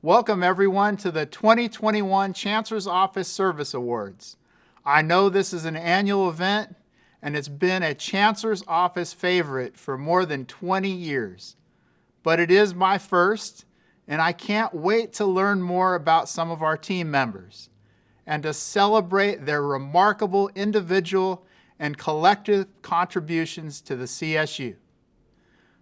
Welcome everyone to the 2021 Chancellor's Office Service Awards. I know this is an annual event and it's been a Chancellor's Office favorite for more than 20 years. But it is my first, and I can't wait to learn more about some of our team members and to celebrate their remarkable individual and collective contributions to the CSU.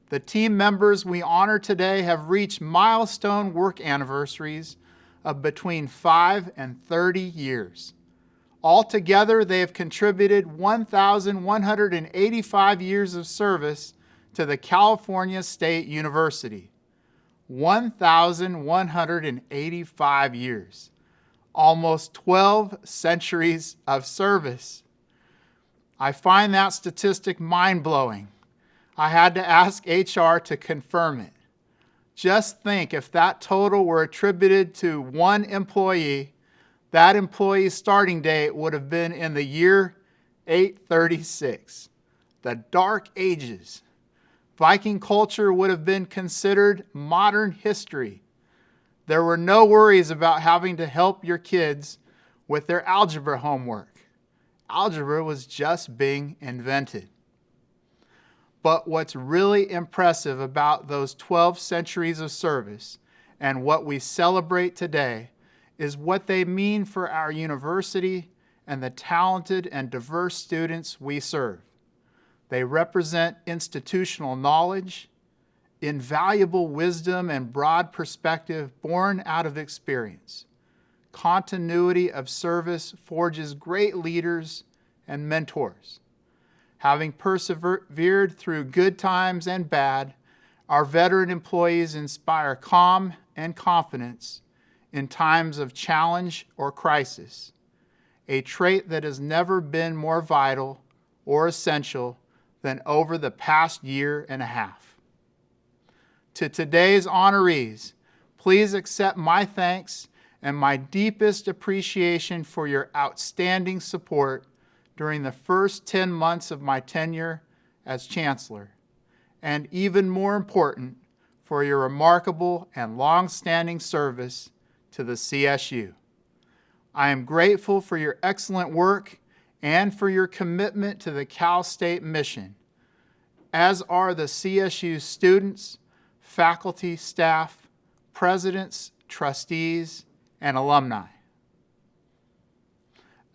The team members we honor today have reached milestone work anniversaries of between 5 and 30 years. Altogether, they have contributed 1,185 years of service to the California State University. 1,185 years. Almost 12 centuries of service. I find that statistic mind-blowing. I had to ask HR to confirm it. Just think if that total were attributed to one employee, that employee's starting date would have been in the year 836, the Dark Ages. Viking culture would have been considered modern history. There were no worries about having to help your kids with their algebra homework. Algebra was just being invented. But what's really impressive about those 12 centuries of service and what we celebrate today is what they mean for our university and the talented and diverse students we serve. They represent institutional knowledge, invaluable wisdom and broad perspective born out of experience. Continuity of service forges great leaders and mentors. Having persevered through good times and bad, our veteran employees inspire calm and confidence in times of challenge or crisis, a trait that has never been more vital or essential than over the past year and a half. To today's honorees, please accept my thanks and my deepest appreciation for your outstanding support during the first 10 months of my tenure as Chancellor, and even more important, for your remarkable and long-standing service to the CSU. I am grateful for your excellent work and for your commitment to the Cal State mission, as are the CSU students, faculty, staff, presidents, trustees, and alumni.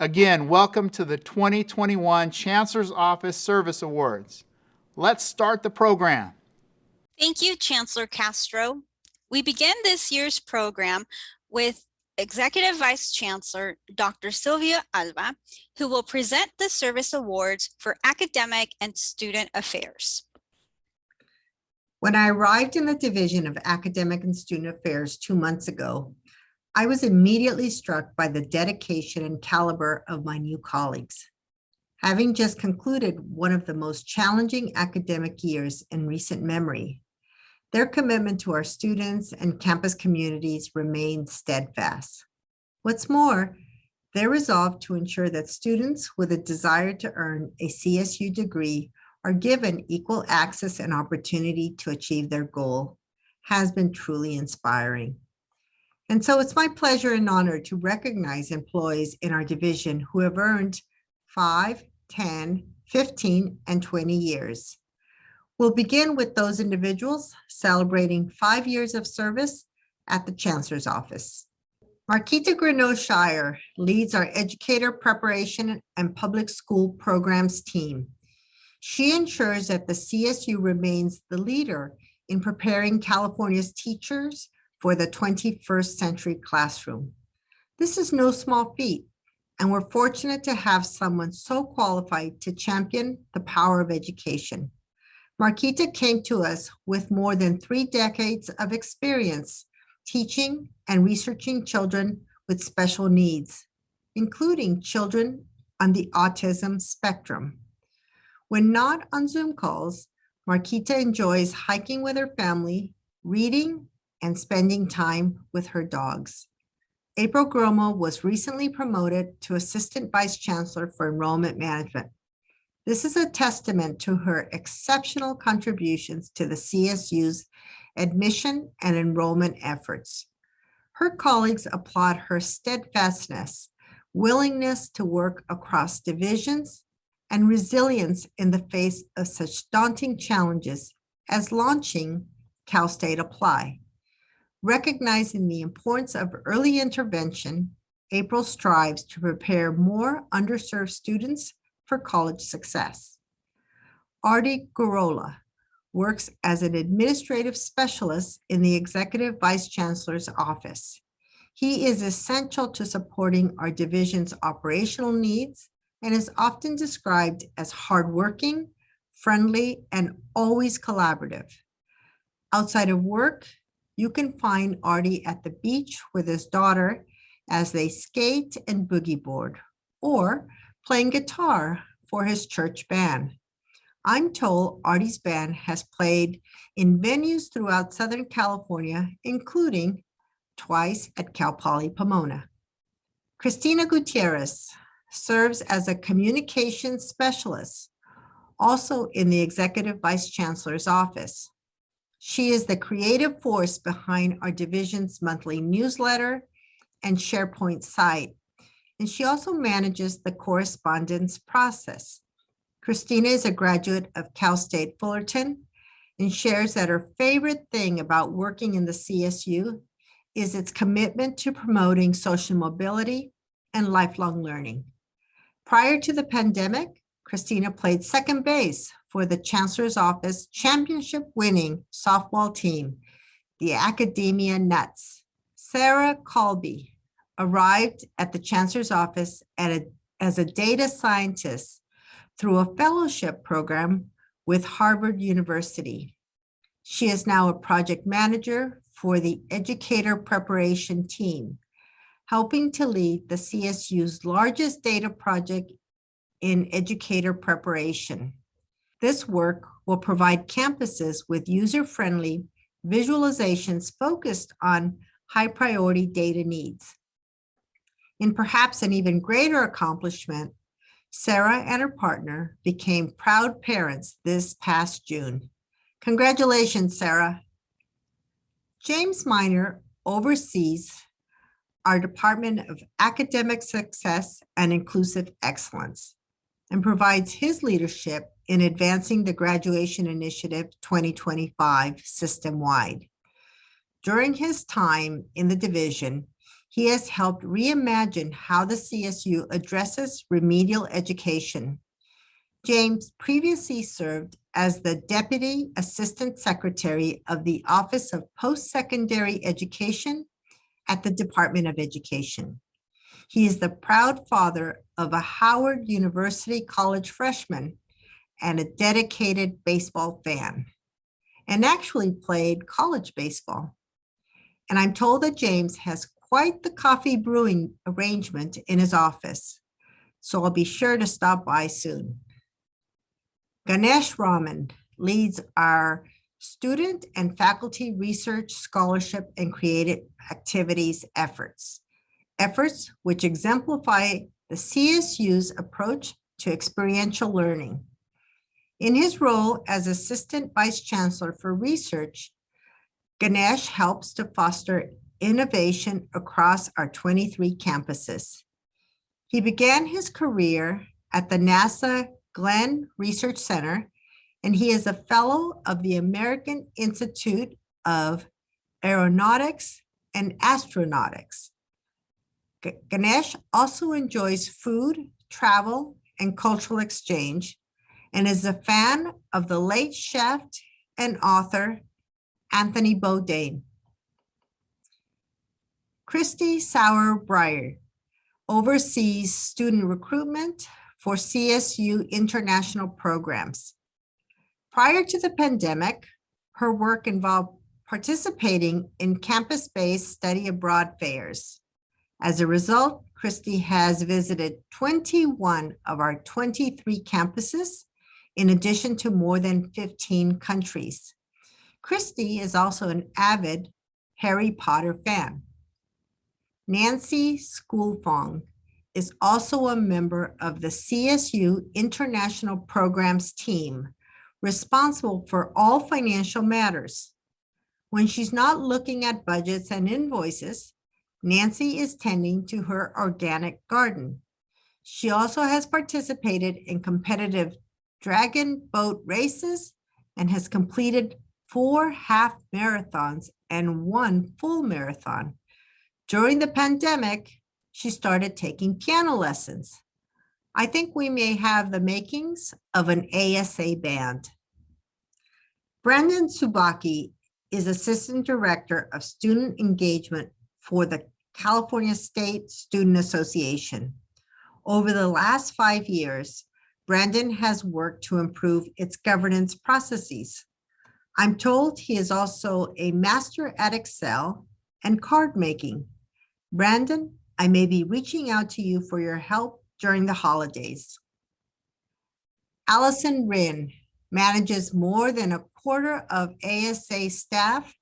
Again, welcome to the 2021 Chancellor's Office Service Awards. Let's start the program. Thank you, Chancellor Castro. We begin this year's program with Executive Vice Chancellor Dr. Sylvia Alba, who will present the Service Awards for Academic and Student Affairs. When I arrived in the Division of Academic and Student Affairs 2 months ago, I was immediately struck by the dedication and caliber of my new colleagues. Having just concluded one of the most challenging academic years in recent memory, their commitment to our students and campus communities remained steadfast. What's more, their resolve to ensure that students with a desire to earn a CSU degree are given equal access and opportunity to achieve their goal has been truly inspiring. And so it's my pleasure and honor to recognize employees in our division who have earned 5, 10, 15, and 20 years. We'll begin with those individuals celebrating 5 years of service at the Chancellor's Office. Marquita Greneau-Shire leads our educator preparation and public school programs team. She ensures that the CSU remains the leader in preparing California's teachers for the 21st century classroom. This is no small feat, and we're fortunate to have someone so qualified to champion the power of education. Marquita came to us with more than 3 decades of experience teaching and researching children with special needs, including children on the autism spectrum. When not on Zoom calls, Marquita enjoys hiking with her family, reading, and spending time with her dogs. April Gromo was recently promoted to Assistant Vice Chancellor for Enrollment Management. This is a testament to her exceptional contributions to the CSU's admission and enrollment efforts. Her colleagues applaud her steadfastness, willingness to work across divisions, and resilience in the face of such daunting challenges as launching Cal State Apply. Recognizing the importance of early intervention, April strives to prepare more underserved students for college success. Artie Gorola works as an administrative specialist in the Executive Vice Chancellor's office. He is essential to supporting our division's operational needs and is often described as hardworking, friendly, and always collaborative. Outside of work, you can find Artie at the beach with his daughter as they skate and boogie board, or playing guitar for his church band. I'm told Artie's band has played in venues throughout Southern California, including twice at Cal Poly Pomona. Cristina Gutierrez serves as a communications specialist, also in the Executive Vice Chancellor's office. She is the creative force behind our division's monthly newsletter and SharePoint site, and she also manages the correspondence process. Christina is a graduate of Cal State Fullerton and shares that her favorite thing about working in the CSU is its commitment to promoting social mobility and lifelong learning. Prior to the pandemic, Christina played second base for the Chancellor's Office championship-winning softball team, the Academia Nuts. Sarah Colby arrived at the Chancellor's Office as a data scientist through a fellowship program with Harvard University. She is now a project manager for the educator preparation team, helping to lead the CSU's largest data project in educator preparation. This work will provide campuses with user-friendly visualizations focused on high-priority data needs. In perhaps an even greater accomplishment, Sarah and her partner became proud parents this past June. Congratulations, Sarah. James Miner oversees our Department of Academic Success and Inclusive Excellence and provides his leadership in advancing the Graduation Initiative 2025 system-wide. During his time in the division, he has helped reimagine how the CSU addresses remedial education. James previously served as the Deputy Assistant Secretary of the Office of Post-Secondary Education at the Department of Education. He is the proud father of a Howard University College freshman and a dedicated baseball fan, and actually played college baseball. And I'm told that James has quite the coffee brewing arrangement in his office, so I'll be sure to stop by soon. Ganesh Raman leads our student and faculty research, scholarship, and creative activities efforts which exemplify the CSU's approach to experiential learning. In his role as Assistant Vice Chancellor for Research, Ganesh helps to foster innovation across our 23 campuses. He began his career at the NASA Glenn Research Center, and he is a fellow of the American Institute of Aeronautics and Astronautics. Ganesh also enjoys food, travel, and cultural exchange, and is a fan of the late chef and author Anthony Bourdain. Christy Sauer-Breyer oversees student recruitment for CSU international programs. Prior to the pandemic, her work involved participating in campus-based study abroad fairs. As a result, Christy has visited 21 of our 23 campuses, in addition to more than 15 countries. Christy is also an avid Harry Potter fan. Nancy Schoolfong is also a member of the CSU International Programs team, responsible for all financial matters. When she's not looking at budgets and invoices, Nancy is tending to her organic garden. She also has participated in competitive dragon boat races and has completed 4 half marathons and 1 full marathon. During the pandemic, she started taking piano lessons. I think we may have the makings of an ASA band. Brandon Subaki is Assistant Director of Student Engagement for the California State Student Association. Over the last 5 years, Brandon has worked to improve its governance processes. I'm told he is also a master at Excel and card making. Brandon, I may be reaching out to you for your help during the holidays. Allison Rinn manages more than a quarter of ASA staff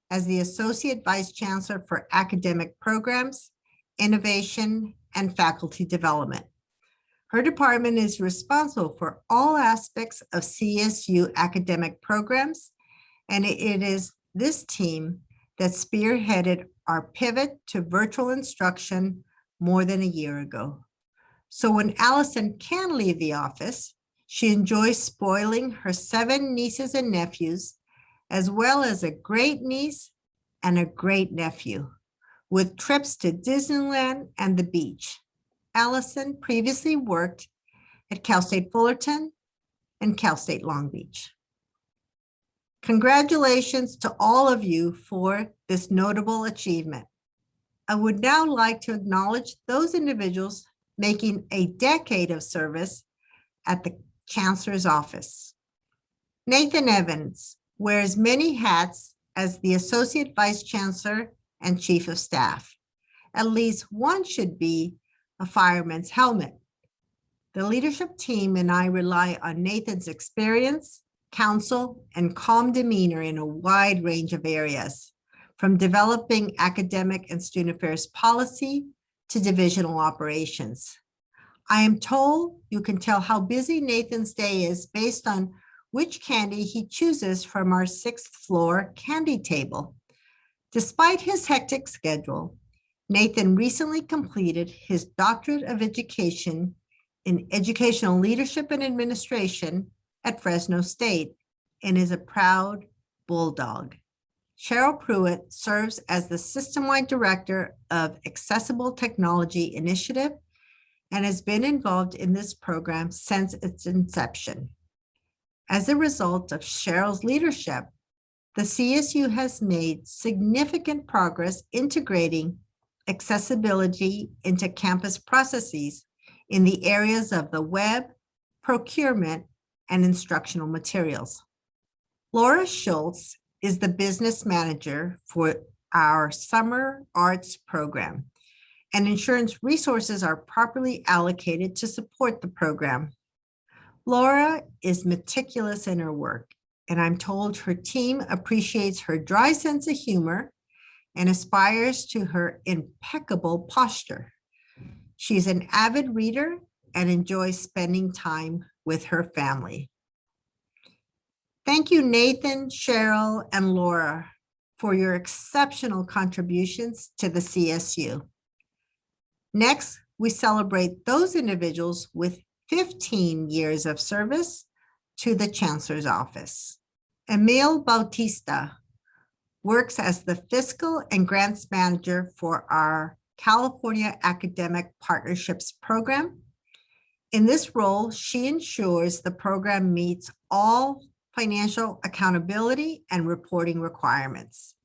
as the Associate Vice Chancellor for Academic Programs, Innovation, and Faculty Development. Her department is responsible for all aspects of CSU academic programs, and it is this team that spearheaded our pivot to virtual instruction more than a year ago. So when Allison can leave the office, she enjoys spoiling her 7 nieces and nephews, as well as a great niece and a great nephew, with trips to Disneyland and the beach. Allison previously worked at Cal State Fullerton and Cal State Long Beach. Congratulations to all of you for this notable achievement. I would now like to acknowledge those individuals making a decade of service at the Chancellor's office. Nathan Evans wears many hats as the Associate Vice Chancellor and Chief of Staff. At least one should be a fireman's helmet. The leadership team and I rely on Nathan's experience, counsel, and calm demeanor in a wide range of areas, from developing academic and student affairs policy to divisional operations. I am told you can tell how busy Nathan's day is based on which candy he chooses from our 6th floor candy table. Despite his hectic schedule, Nathan recently completed his Doctorate of Education in Educational Leadership and Administration at Fresno State and is a proud Bulldog. Cheryl Pruitt serves as the System-wide Director of Accessible Technology Initiative and has been involved in this program since its inception. As a result of Cheryl's leadership, the CSU has made significant progress integrating accessibility into campus processes in the areas of the web, procurement, and instructional materials. Laura Schultz is the business manager for our summer arts program, and insurance resources are properly allocated to support the program. Laura is meticulous in her work, and I'm told her team appreciates her dry sense of humor and aspires to her impeccable posture. She's an avid reader and enjoys spending time with her family. Thank you, Nathan, Cheryl, and Laura, for your exceptional contributions to the CSU. Next, we celebrate those individuals with 15 years of service to the Chancellor's office. Emil Bautista works as the Fiscal and Grants Manager for our California Academic Partnerships Program. In this role, she ensures the program meets all financial accountability and reporting requirements.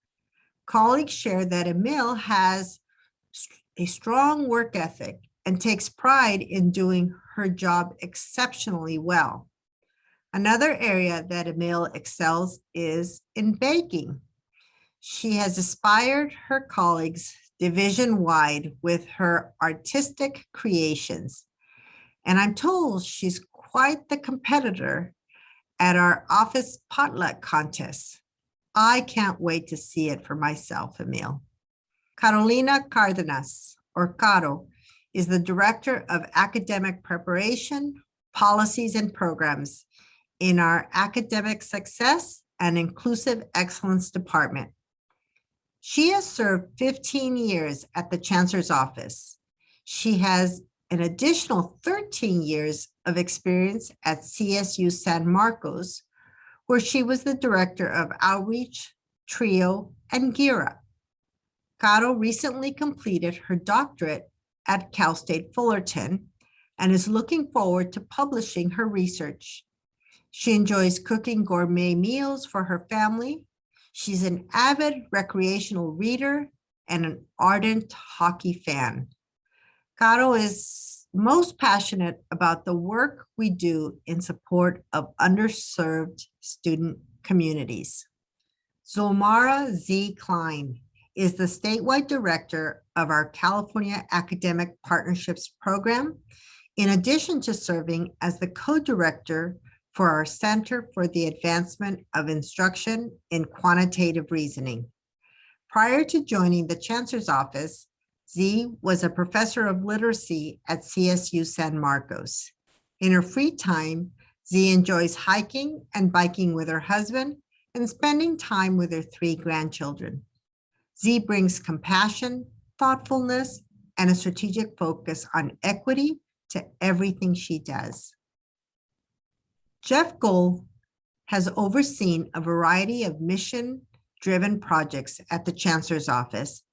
Colleagues share that Emil has a strong work ethic and takes pride in doing her job exceptionally well. Another area that Emil excels is in baking. She has inspired her colleagues division-wide with her artistic creations. And I'm told she's quite the competitor at our office potluck contest. I can't wait to see it for myself, Emil. Carolina Cardenas, or Caro, is the Director of Academic Preparation, Policies, and Programs in our Academic Success and Inclusive Excellence Department. She has served 15 years at the Chancellor's office. She has an additional 13 years of experience at CSU San Marcos, where she was the director of outreach, TRIO, and GERA. Caro recently completed her doctorate at Cal State Fullerton and is looking forward to publishing her research. She enjoys cooking gourmet meals for her family. She's an avid recreational reader and an ardent hockey fan. Caro is most passionate about the work we do in support of underserved student communities. Zomara Z. Klein is the statewide director of our California Academic Partnerships Program, in addition to serving as the co-director for our Center for the Advancement of Instruction in Quantitative Reasoning. Prior to joining the Chancellor's office, Z was a professor of literacy at CSU San Marcos. In her free time, Z enjoys hiking and biking with her husband and spending time with her 3 grandchildren. Z brings compassion, thoughtfulness, and a strategic focus on equity to everything she does. Jeff Gold has overseen a variety of mission-driven projects at the Chancellor's office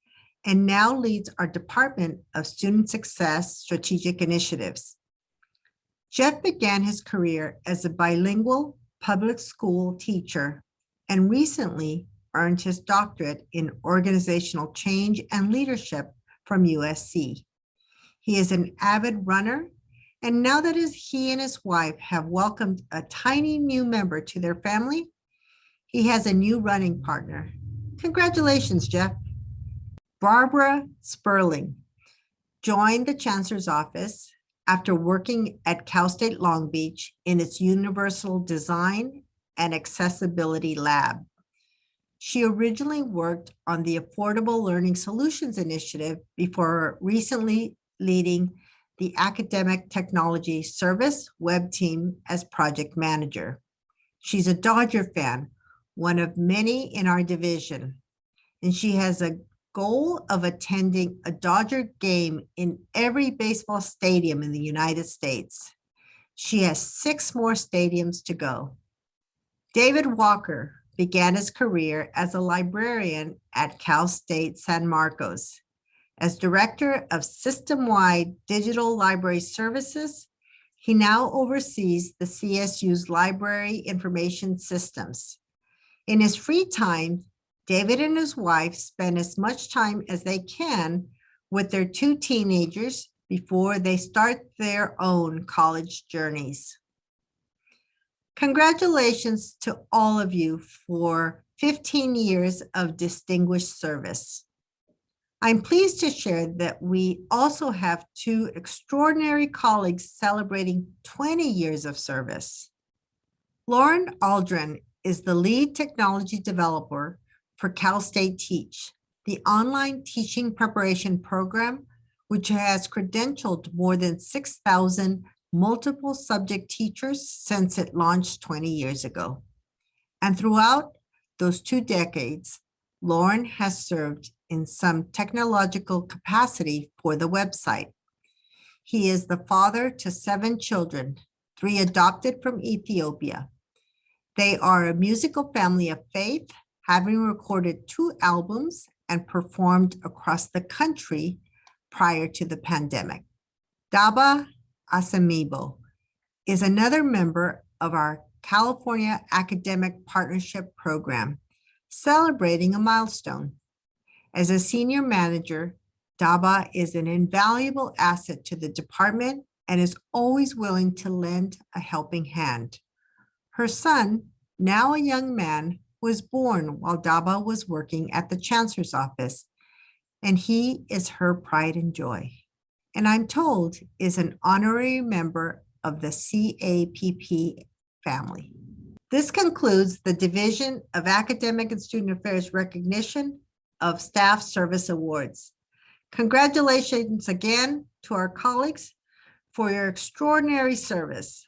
and now leads our Department of Student Success Strategic Initiatives. Jeff began his career as a bilingual public school teacher and recently earned his doctorate in organizational change and leadership from USC. He is an avid runner, and now that he and his wife have welcomed a tiny new member to their family, he has a new running partner. Congratulations, Jeff. Barbara Sperling joined the Chancellor's office after working at Cal State Long Beach in its Universal Design and Accessibility Lab. She originally worked on the Affordable Learning Solutions Initiative before recently leading the Academic Technology Service web team as project manager. She's a Dodger fan, one of many in our division, and she has a goal of attending a Dodger game in every baseball stadium in the United States. She has 6 more stadiums to go. David Walker began his career as a librarian at Cal State San Marcos. As Director of System-Wide Digital Library Services, he now oversees the CSU's library information systems. In his free time, David and his wife spend as much time as they can with their 2 teenagers before they start their own college journeys. Congratulations to all of you for 15 years of distinguished service. I'm pleased to share that we also have 2 extraordinary colleagues celebrating 20 years of service. Lauren Aldrin is the lead technology developer for Cal State Teach, the online teaching preparation program, which has credentialed more than 6,000 multiple subject teachers since it launched 20 years ago. And throughout those 2 decades, Lauren has served in some technological capacity for the website. He is the father to 7 children, 3 adopted from Ethiopia. They are a musical family of faith, having recorded 2 albums and performed across the country prior to the pandemic. Daba Asamibo is another member of our California Academic Partnership Program, celebrating a milestone. As a senior manager, Daba is an invaluable asset to the department and is always willing to lend a helping hand. Her son, now a young man, was born while Daba was working at the Chancellor's office, and he is her pride and joy. And I'm told is an honorary member of the CAPP family. This concludes the Division of Academic and Student Affairs recognition of Staff Service Awards. Congratulations again to our colleagues for your extraordinary service.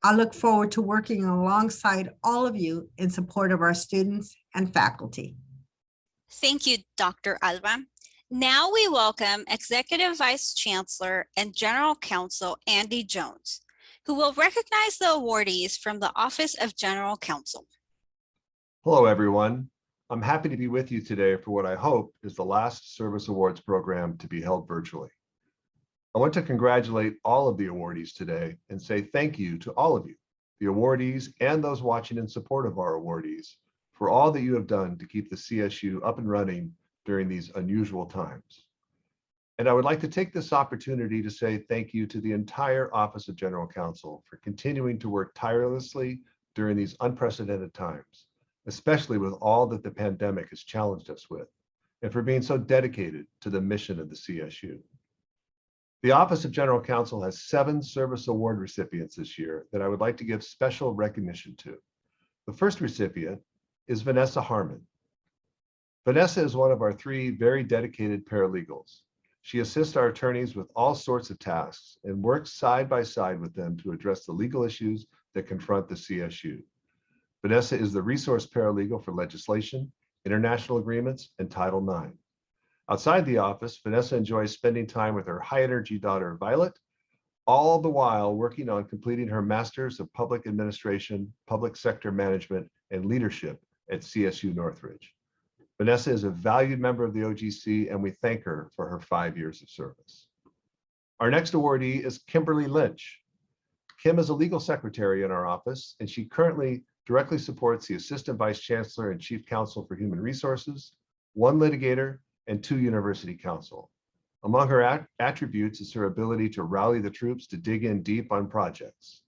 I look forward to working alongside all of you in support of our students and faculty. Thank you, Dr. Alba. Now we welcome Executive Vice Chancellor and General Counsel Andy Jones, who will recognize the awardees from the Office of General Counsel. Hello, everyone. I'm happy to be with you today for what I hope is the last Service Awards program to be held virtually. I want to congratulate all of the awardees today and say thank you to all of you, the awardees and those watching in support of our awardees, for all that you have done to keep the CSU up and running during these unusual times. And I would like to take this opportunity to say thank you to the entire Office of General Counsel for continuing to work tirelessly during these unprecedented times, especially with all that the pandemic has challenged us with, and for being so dedicated to the mission of the CSU. The Office of General Counsel has 7 Service Award recipients this year that I would like to give special recognition to. The first recipient is Vanessa Harmon. Vanessa is one of our 3 very dedicated paralegals. She assists our attorneys with all sorts of tasks and works side by side with them to address the legal issues that confront the CSU. Vanessa is the resource paralegal for legislation, international agreements, and Title IX. Outside the office, Vanessa enjoys spending time with her high-energy daughter, Violet, all the while working on completing her Masters of Public Administration, Public Sector Management, and Leadership at CSU Northridge. Vanessa is a valued member of the OGC, and we thank her for her 5 years of service. Our next awardee is Kimberly Lynch. Kim is a legal secretary in our office, and she currently directly supports the Assistant Vice Chancellor and Chief Counsel for Human Resources, 1 litigator, and 2 university counsel. Among her attributes is her ability to rally the troops to dig in deep on projects.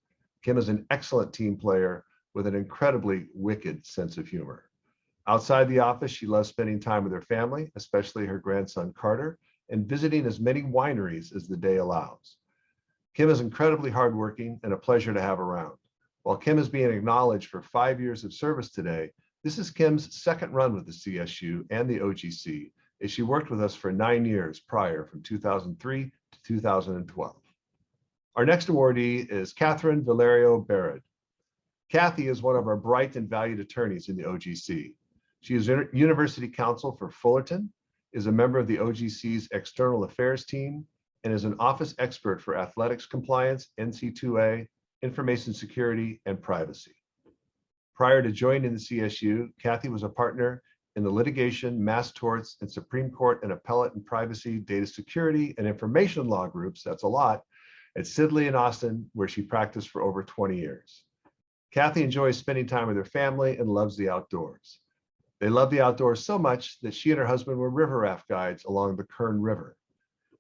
Kim is an excellent team player with an incredibly wicked sense of humor. Outside the office, she loves spending time with her family, especially her grandson Carter, and visiting as many wineries as the day allows. Kim is incredibly hardworking and a pleasure to have around. While Kim is being acknowledged for 5 years of service today, this is Kim's second run with the CSU and the OGC, as she worked with us for 9 years prior, from 2003 to 2012. Our next awardee is Catherine Valerio Barrett. Kathy is one of our bright and valued attorneys in the OGC. She is University Counsel for Fullerton, is a member of the OGC's External Affairs team, and is an office expert for athletics compliance, NC2A, information security, and privacy. Prior to joining the CSU, Kathy was a partner in the litigation, mass torts, and Supreme Court and appellate and privacy, data security, and information law groups, that's a lot, at Sidley and Austin, where she practiced for over 20 years. Kathy enjoys spending time with her family and loves the outdoors. They love the outdoors so much that she and her husband were river raft guides along the Kern River.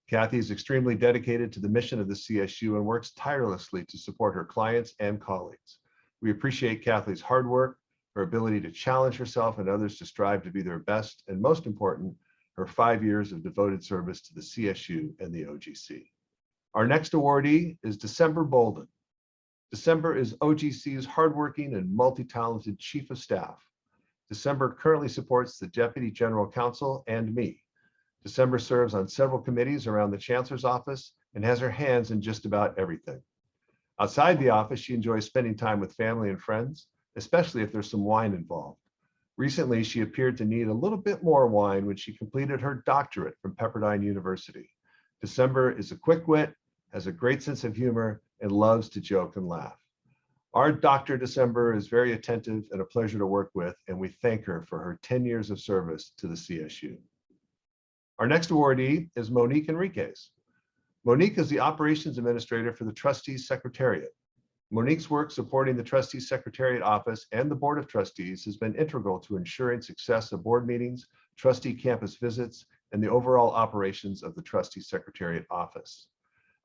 Kathy is extremely dedicated to the mission of the CSU and works tirelessly to support her clients and colleagues. We appreciate Kathy's hard work, her ability to challenge herself and others to strive to be their best, and most important, her 5 years of devoted service to the CSU and the OGC. Our next awardee is December Bolden. December is OGC's hardworking and multi-talented Chief of Staff. December currently supports the Deputy General Counsel and me. December serves on several committees around the Chancellor's office and has her hands in just about everything. Outside the office, she enjoys spending time with family and friends, especially if there's some wine involved. Recently, she appeared to need a little bit more wine when she completed her doctorate from Pepperdine University. December is a quick wit, has a great sense of humor, and loves to joke and laugh. Our Dr. December is very attentive and a pleasure to work with, and we thank her for her 10 years of service to the CSU. Our next awardee is Monique Enriquez. Monique is the Operations Administrator for the Trustees Secretariat. Monique's work supporting the Trustees Secretariat Office and the Board of Trustees has been integral to ensuring success of board meetings, trustee campus visits, and the overall operations of the Trustees Secretariat Office.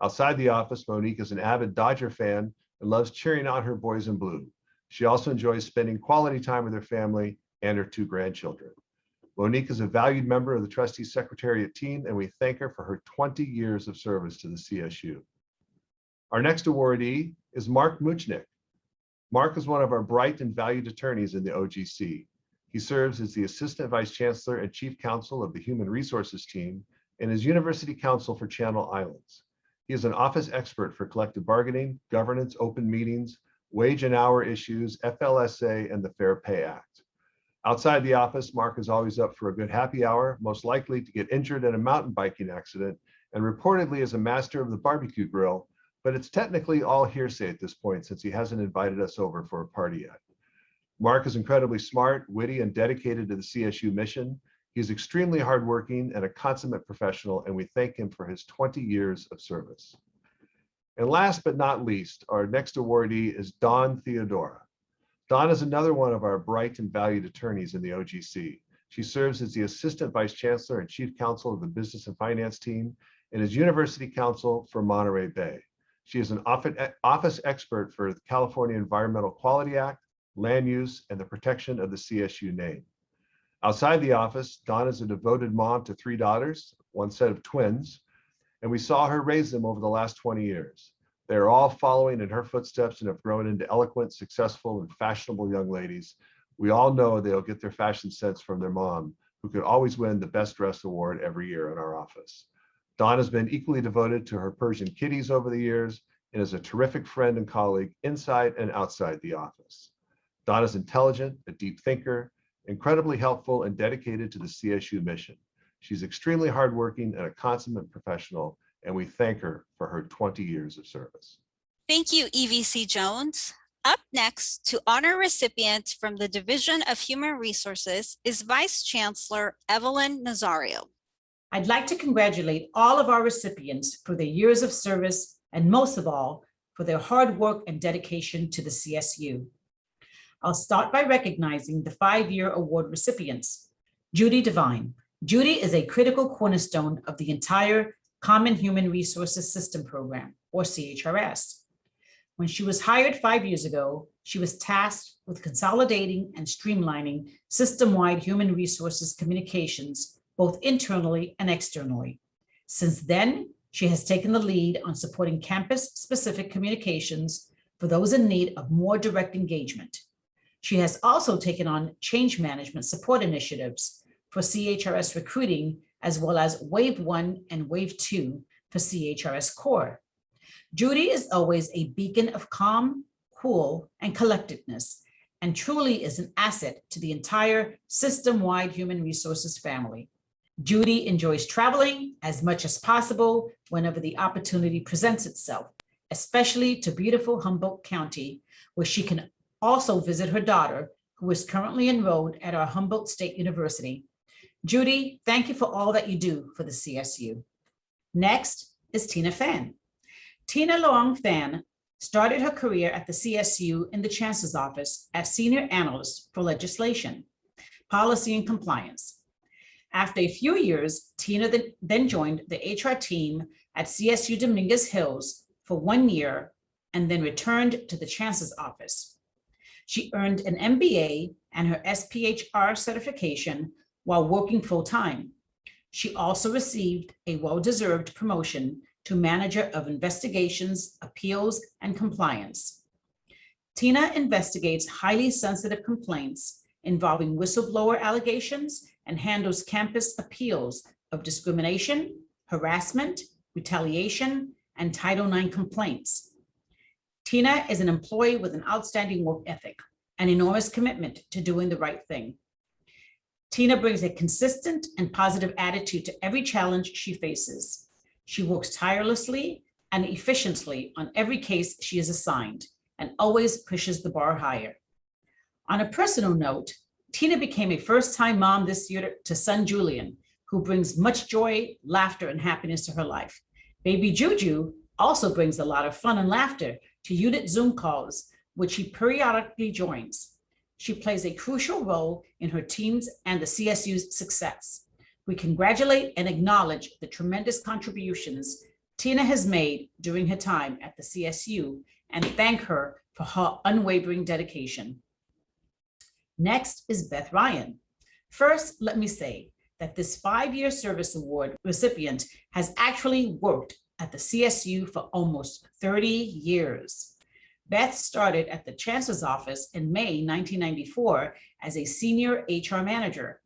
Outside the office, Monique is an avid Dodger fan and loves cheering on her boys in blue. She also enjoys spending quality time with her family and her 2 grandchildren. Monique is a valued member of the Trustees Secretariat team, and we thank her for her 20 years of service to the CSU. Our next awardee is Mark Muchnick. Mark is one of our bright and valued attorneys in the OGC. He serves as the Assistant Vice Chancellor and Chief Counsel of the Human Resources team and is University Counsel for Channel Islands. He is an office expert for collective bargaining, governance, open meetings, wage and hour issues, FLSA, and the Fair Pay Act. Outside the office, Mark is always up for a good happy hour, most likely to get injured in a mountain biking accident, and reportedly is a master of the barbecue grill, but it's technically all hearsay at this point since he hasn't invited us over for a party yet. Mark is incredibly smart, witty, and dedicated to the CSU mission. He's extremely hardworking and a consummate professional, and we thank him for his 20 years of service. And last but not least, our next awardee is Dawn Theodora. Dawn is another one of our bright and valued attorneys in the OGC. She serves as the Assistant Vice Chancellor and Chief Counsel of the Business and Finance team and is University Counsel for Monterey Bay. She is an office expert for the California Environmental Quality Act, land use, and the protection of the CSU name. Outside the office, Dawn is a devoted mom to 3 daughters, one set of twins, and we saw her raise them over the last 20 years. They are all following in her footsteps and have grown into eloquent, successful, and fashionable young ladies. We all know they'll get their fashion sense from their mom, who could always win the Best Dressed Award every year in our office. Dawn has been equally devoted to her Persian kitties over the years and is a terrific friend and colleague inside and outside the office. Dawn is intelligent, a deep thinker, incredibly helpful, and dedicated to the CSU mission. She's extremely hardworking and a consummate professional, and we thank her for her 20 years of service. Thank you, EVC Jones. Up next to honor recipients from the Division of Human Resources is Vice Chancellor Evelyn Nazario. I'd like to congratulate all of our recipients for their years of service and most of all, for their hard work and dedication to the CSU. I'll start by recognizing the 5-year award recipients. Judy Devine. Judy is a critical cornerstone of the entire Common Human Resources System Program, or CHRS. When she was hired 5 years ago, she was tasked with consolidating and streamlining system-wide human resources communications, both internally and externally. Since then, she has taken the lead on supporting campus-specific communications for those in need of more direct engagement. She has also taken on change management support initiatives for CHRS recruiting, as well as Wave 1 and Wave 2 for CHRS Core. Judy is always a beacon of calm, cool, and collectedness, and truly is an asset to the entire system-wide human resources family. Judy enjoys traveling as much as possible whenever the opportunity presents itself, especially to beautiful Humboldt County, where she can also visit her daughter, who is currently enrolled at our Humboldt State University. Judy, thank you for all that you do for the CSU. Next is Tina Fan. Tina Long Fan started her career at the CSU in the Chancellor's Office as Senior Analyst for Legislation, Policy and Compliance. After a few years, Tina then joined the HR team at CSU Dominguez Hills for 1 year and then returned to the Chancellor's Office. She earned an MBA and her SPHR certification while working full-time. She also received a well-deserved promotion to Manager of Investigations, Appeals, and Compliance. Tina investigates highly sensitive complaints involving whistleblower allegations and handles campus appeals of discrimination, harassment, retaliation, and Title IX complaints. Tina is an employee with an outstanding work ethic and enormous commitment to doing the right thing. Tina brings a consistent and positive attitude to every challenge she faces. She works tirelessly and efficiently on every case she is assigned and always pushes the bar higher. On a personal note, Tina became a first-time mom this year to son Julian, who brings much joy, laughter, and happiness to her life. Baby Juju also brings a lot of fun and laughter to unit Zoom calls, which he periodically joins. She plays a crucial role in her team's and the CSU's success. We congratulate and acknowledge the tremendous contributions Tina has made during her time at the CSU and thank her for her unwavering dedication. Next is Beth Ryan. First, let me say that this 5-year service award recipient has actually worked at the CSU for almost 30 years. Beth started at the Chancellor's Office in May 1994 as a senior HR manager.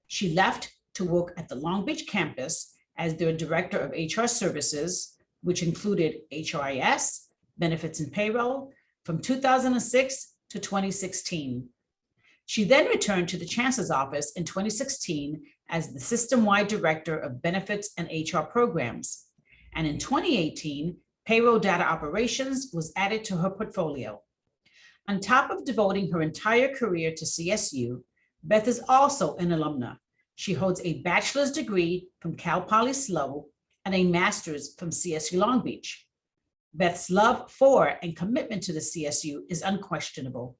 She left to work at the Long Beach campus as their director of HR services, which included HRIS, benefits and payroll, from 2006 to 2016. She then returned to the Chancellor's office in 2016 as the system-wide director of benefits and HR programs. And in 2018, payroll data operations was added to her portfolio. On top of devoting her entire career to CSU, Beth is also an alumna. She holds a bachelor's degree from Cal Poly SLO and a master's from CSU Long Beach. Beth's love for and commitment to the CSU is unquestionable.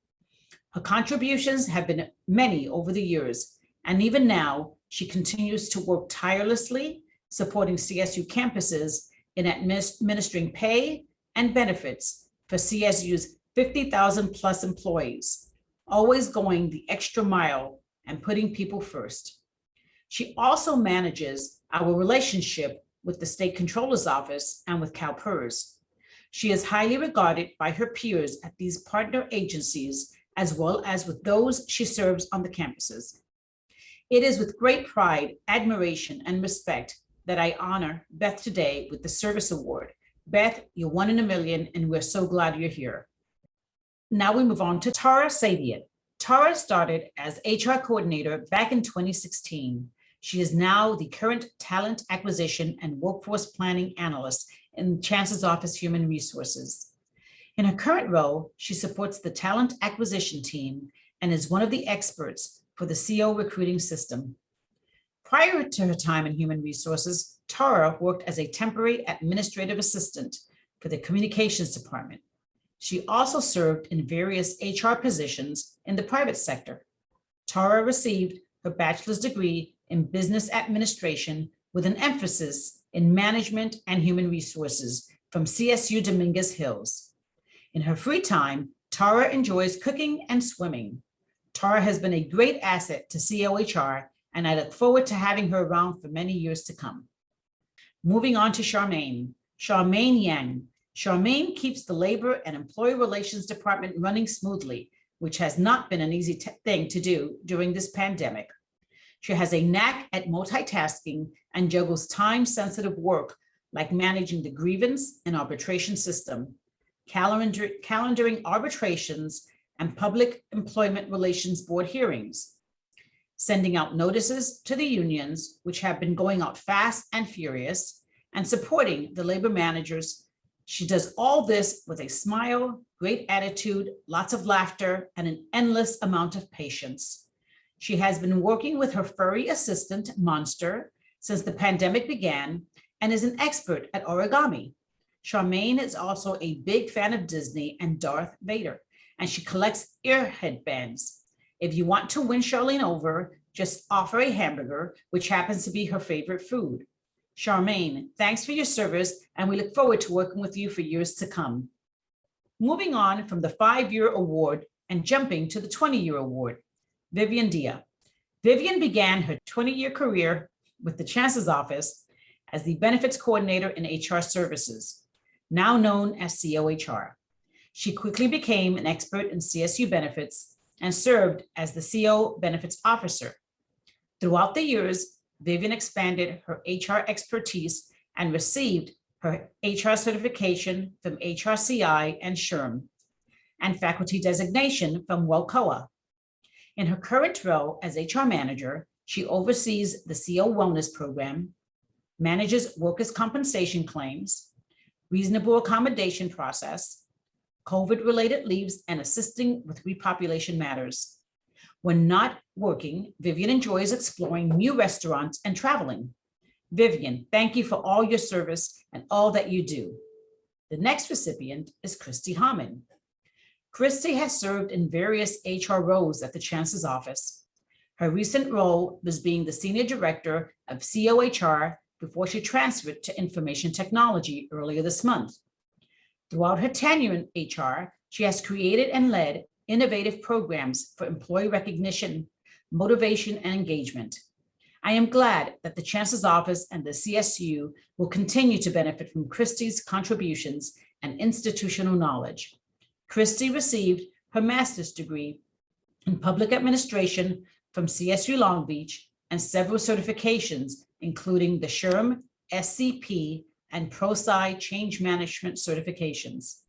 Her contributions have been many over the years, and even now, she continues to work tirelessly, supporting CSU campuses in administering pay and benefits for CSU's 50,000 plus employees, always going the extra mile and putting people first. She also manages our relationship with the State Controller's Office and with CalPERS. She is highly regarded by her peers at these partner agencies, as well as with those she serves on the campuses. It is with great pride, admiration, and respect that I honor Beth today with the Service Award. Beth, you're one in a million, and we're so glad you're here. Now we move on to Tara Savian. Tara started as HR coordinator back in 2016. She is now the current talent acquisition and workforce planning analyst in Chancellor's Office Human Resources. In her current role, she supports the talent acquisition team and is one of the experts for the CO recruiting system. Prior to her time in Human Resources, Tara worked as a temporary administrative assistant for the communications department. She also served in various HR positions in the private sector. Tara received her bachelor's degree in business administration with an emphasis in management and human resources from CSU Dominguez Hills. In her free time, Tara enjoys cooking and swimming. Tara has been a great asset to COHR, and I look forward to having her around for many years to come. Moving on to Charmaine. Charmaine Yang. Charmaine keeps the Labor and Employee Relations Department running smoothly, which has not been an easy thing to do during this pandemic. She has a knack at multitasking and juggles time-sensitive work like managing the grievance and arbitration system, calendaring arbitrations and public employment relations board hearings, sending out notices to the unions, which have been going out fast and furious, and supporting the labor managers. She does all this with a smile, great attitude, lots of laughter, and an endless amount of patience. She has been working with her furry assistant, Monster, since the pandemic began and is an expert at origami. Charmaine is also a big fan of Disney and Darth Vader, and she collects ear headbands. If you want to win Charlene over, just offer a hamburger, which happens to be her favorite food. Charmaine, thanks for your service, and we look forward to working with you for years to come. Moving on from the 5-year award and jumping to the 20-year award, Vivian Dia. Vivian began her 20-year career with the Chancellor's Office as the benefits coordinator in HR services, now known as COHR. She quickly became an expert in CSU benefits and served as the CO benefits officer. Throughout the years, Vivian expanded her HR expertise and received her HR certification from HRCI and SHRM, and faculty designation from WELCOA. In her current role as HR manager, she oversees the CO Wellness Program, manages workers' compensation claims, reasonable accommodation process, COVID-related leaves, and assisting with repopulation matters. When not working, Vivian enjoys exploring new restaurants and traveling. Vivian, thank you for all your service and all that you do. The next recipient is Christy Hamann. Christy has served in various HR roles at the Chancellor's Office. Her recent role was being the Senior Director of COHR before she transferred to Information Technology earlier this month. Throughout her tenure in HR, she has created and led innovative programs for employee recognition, motivation, and engagement. I am glad that the Chancellor's Office and the CSU will continue to benefit from Christy's contributions and institutional knowledge. Christy received her master's degree in public administration from CSU Long Beach and several certifications, including the SHRM, SCP, and ProSci change management certifications.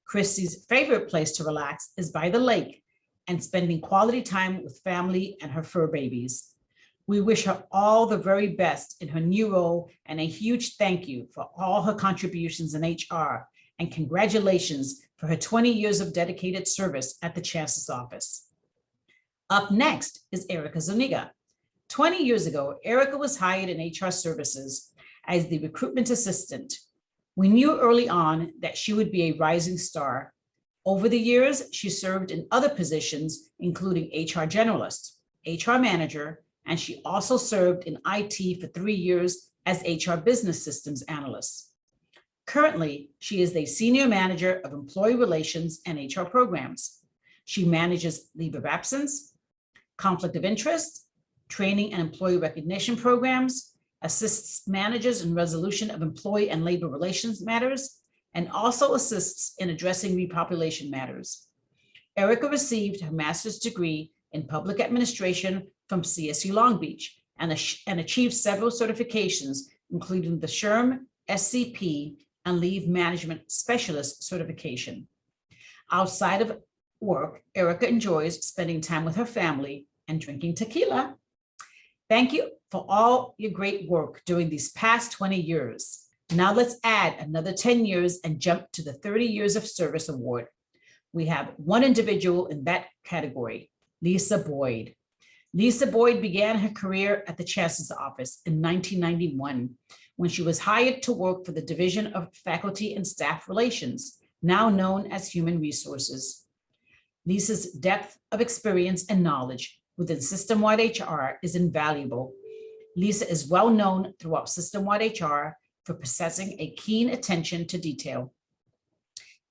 Christy's favorite place to relax is by the lake, and spending quality time with family and her fur babies. We wish her all the very best in her new role and a huge thank you for all her contributions in HR, and congratulations for her 20 years of dedicated service at the Chancellor's office. Up next is Erica Zuniga. 20 years ago, Erica was hired in HR services as the recruitment assistant. We knew early on that she would be a rising star. Over the years, she served in other positions, including HR generalist, HR manager, and she also served in IT for 3 years as HR business systems analyst. Currently, she is the senior manager of employee relations and HR programs. She manages leave of absence, conflict of interest, training and employee recognition programs, assists managers in resolution of employee and labor relations matters, and also assists in addressing repopulation matters. Erica received her master's degree in public administration from CSU Long Beach and achieved several certifications, including the SHRM, SCP, and Leave Management Specialist certification. Outside of work, Erica enjoys spending time with her family and drinking tequila. Thank you for all your great work during these past 20 years. Now let's add another 10 years and jump to the 30 years of service award. We have one individual in that category, Lisa Boyd. Lisa Boyd began her career at the Chancellor's office in 1991 when she was hired to work for the Division of Faculty and Staff Relations, now known as Human Resources. Lisa's depth of experience and knowledge within system-wide HR is invaluable. Lisa is well known throughout system-wide HR for possessing a keen attention to detail.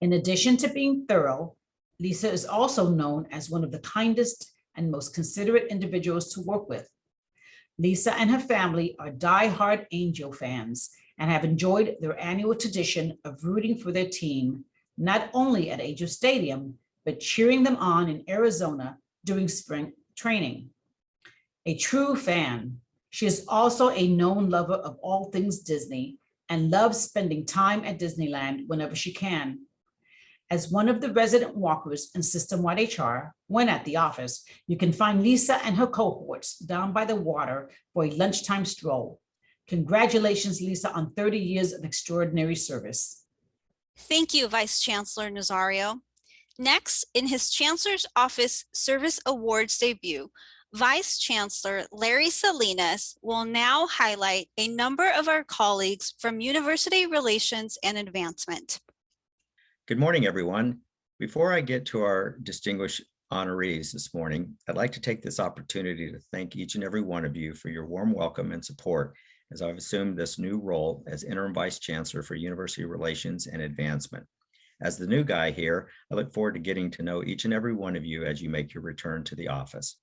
In addition to being thorough, Lisa is also known as one of the kindest and most considerate individuals to work with. Lisa and her family are die-hard Angel fans and have enjoyed their annual tradition of rooting for their team, not only at Angel Stadium, but cheering them on in Arizona during spring training. A true fan, she is also a known lover of all things Disney and loves spending time at Disneyland whenever she can. As one of the resident walkers in system-wide HR, when at the office, you can find Lisa and her cohorts down by the water for a lunchtime stroll. Congratulations, Lisa, on 30 years of extraordinary service. Thank you, Vice Chancellor Nazario. Next, in his Chancellor's Office Service Awards debut, Vice Chancellor Larry Salinas will now highlight a number of our colleagues from University Relations and Advancement. Good morning, everyone. Before I get to our distinguished honorees this morning, I'd like to take this opportunity to thank each and every one of you for your warm welcome and support as I've assumed this new role as Interim Vice Chancellor for University Relations and Advancement. As the new guy here, I look forward to getting to know each and every one of you as you make your return to the office.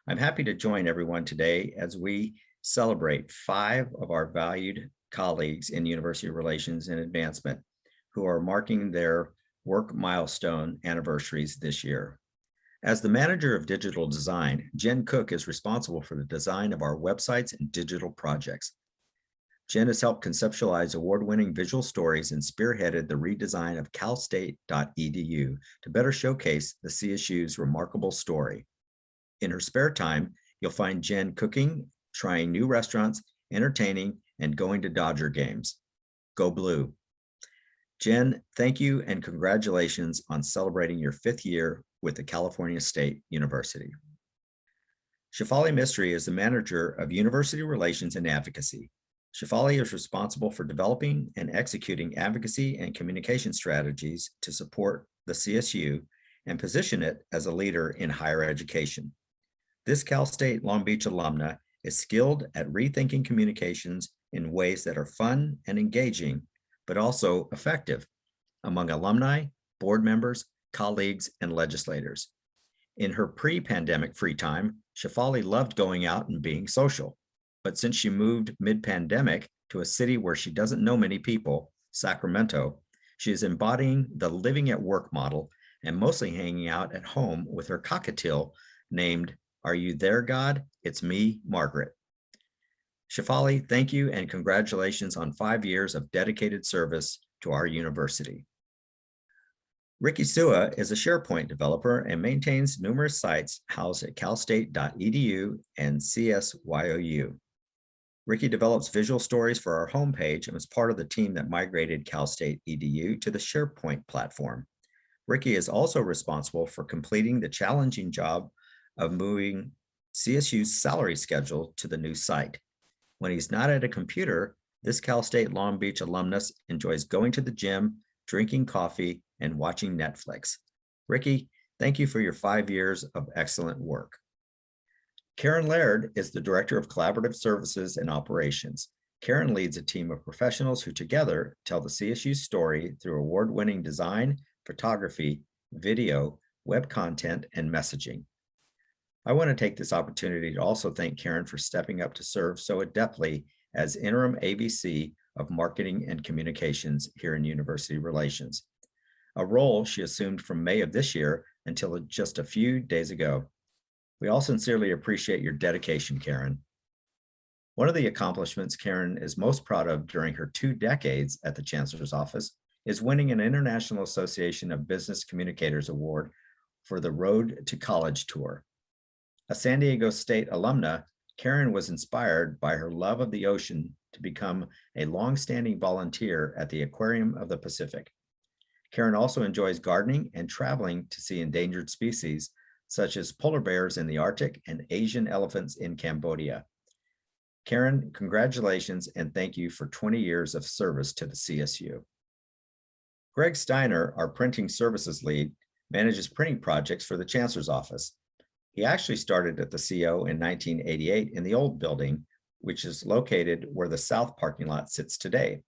I'm happy to join everyone today as we celebrate 5 of our valued colleagues in University Relations and Advancement who are marking their work milestone anniversaries this year. As the manager of digital design, Jen Cook is responsible for the design of our websites and digital projects. Jen has helped conceptualize award-winning visual stories and spearheaded the redesign of calstate.edu to better showcase the CSU's remarkable story. In her spare time, you'll find Jen cooking, trying new restaurants, entertaining, and going to Dodger games. Go Blue. Jen, thank you and congratulations on celebrating your 5th year with the California State University. Shefali Mistry is the manager of University Relations and Advocacy. Shefali is responsible for developing and executing advocacy and communication strategies to support the CSU and position it as a leader in higher education. This Cal State Long Beach alumna is skilled at rethinking communications in ways that are fun and engaging, but also effective among alumni, board members, colleagues, and legislators. In her pre-pandemic free time, Shefali loved going out and being social. But since she moved mid-pandemic to a city where she doesn't know many people, Sacramento, she is embodying the living at work model and mostly hanging out at home with her cockatiel named, "Are You There, God? It's Me, Margaret." Shefali, thank you and congratulations on 5 years of dedicated service to our university. Ricky Sua is a SharePoint developer and maintains numerous sites housed at calstate.edu and CSYOU. Ricky develops visual stories for our homepage and was part of the team that migrated calstate.edu to the SharePoint platform. Ricky is also responsible for completing the challenging job of moving CSU's salary schedule to the new site. When he's not at a computer, this Cal State Long Beach alumnus enjoys going to the gym, drinking coffee, and watching Netflix. Ricky, thank you for your 5 years of excellent work. Karen Laird is the Director of Collaborative Services and Operations. Karen leads a team of professionals who together tell the CSU story through award-winning design, photography, video, web content, and messaging. I want to take this opportunity to also thank Karen for stepping up to serve so adeptly as interim ABC of Marketing and Communications here in University Relations, a role she assumed from May of this year until just a few days ago. We all sincerely appreciate your dedication, Karen. One of the accomplishments Karen is most proud of during her 2 decades at the Chancellor's Office is winning an International Association of Business Communicators Award for the Road to College Tour. A San Diego State alumna, Karen was inspired by her love of the ocean to become a longstanding volunteer at the Aquarium of the Pacific. Karen also enjoys gardening and traveling to see endangered species, such as polar bears in the Arctic and Asian elephants in Cambodia. Karen, congratulations and thank you for 20 years of service to the CSU. Greg Steiner, our printing services lead, manages printing projects for the Chancellor's Office. He actually started at the CO in 1988 in the old building, which is located where the south parking lot sits today.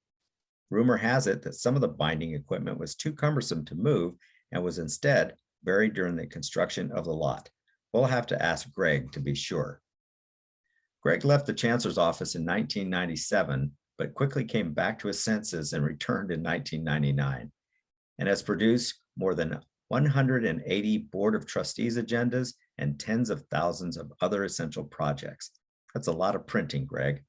Rumor has it that some of the binding equipment was too cumbersome to move and was instead buried during the construction of the lot. We'll have to ask Greg to be sure. Greg left the Chancellor's Office in 1997, but quickly came back to his senses and returned in 1999, and has produced more than 180 Board of Trustees agendas and tens of thousands of other essential projects. That's a lot of printing, Greg.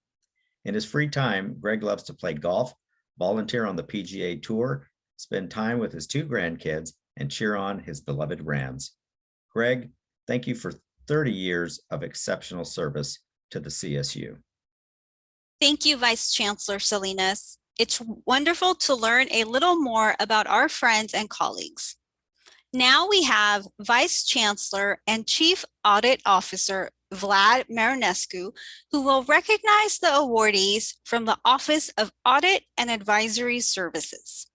In his free time, Greg loves to play golf, volunteer on the PGA Tour, spend time with his 2 grandkids, and cheer on his beloved Rams. Greg, thank you for 30 years of exceptional service to the CSU. Thank you, Vice Chancellor Salinas. It's wonderful to learn a little more about our friends and colleagues. Now we have Vice Chancellor and Chief Audit Officer Vlad Marinescu, who will recognize the awardees from the Office of Audit and Advisory Services.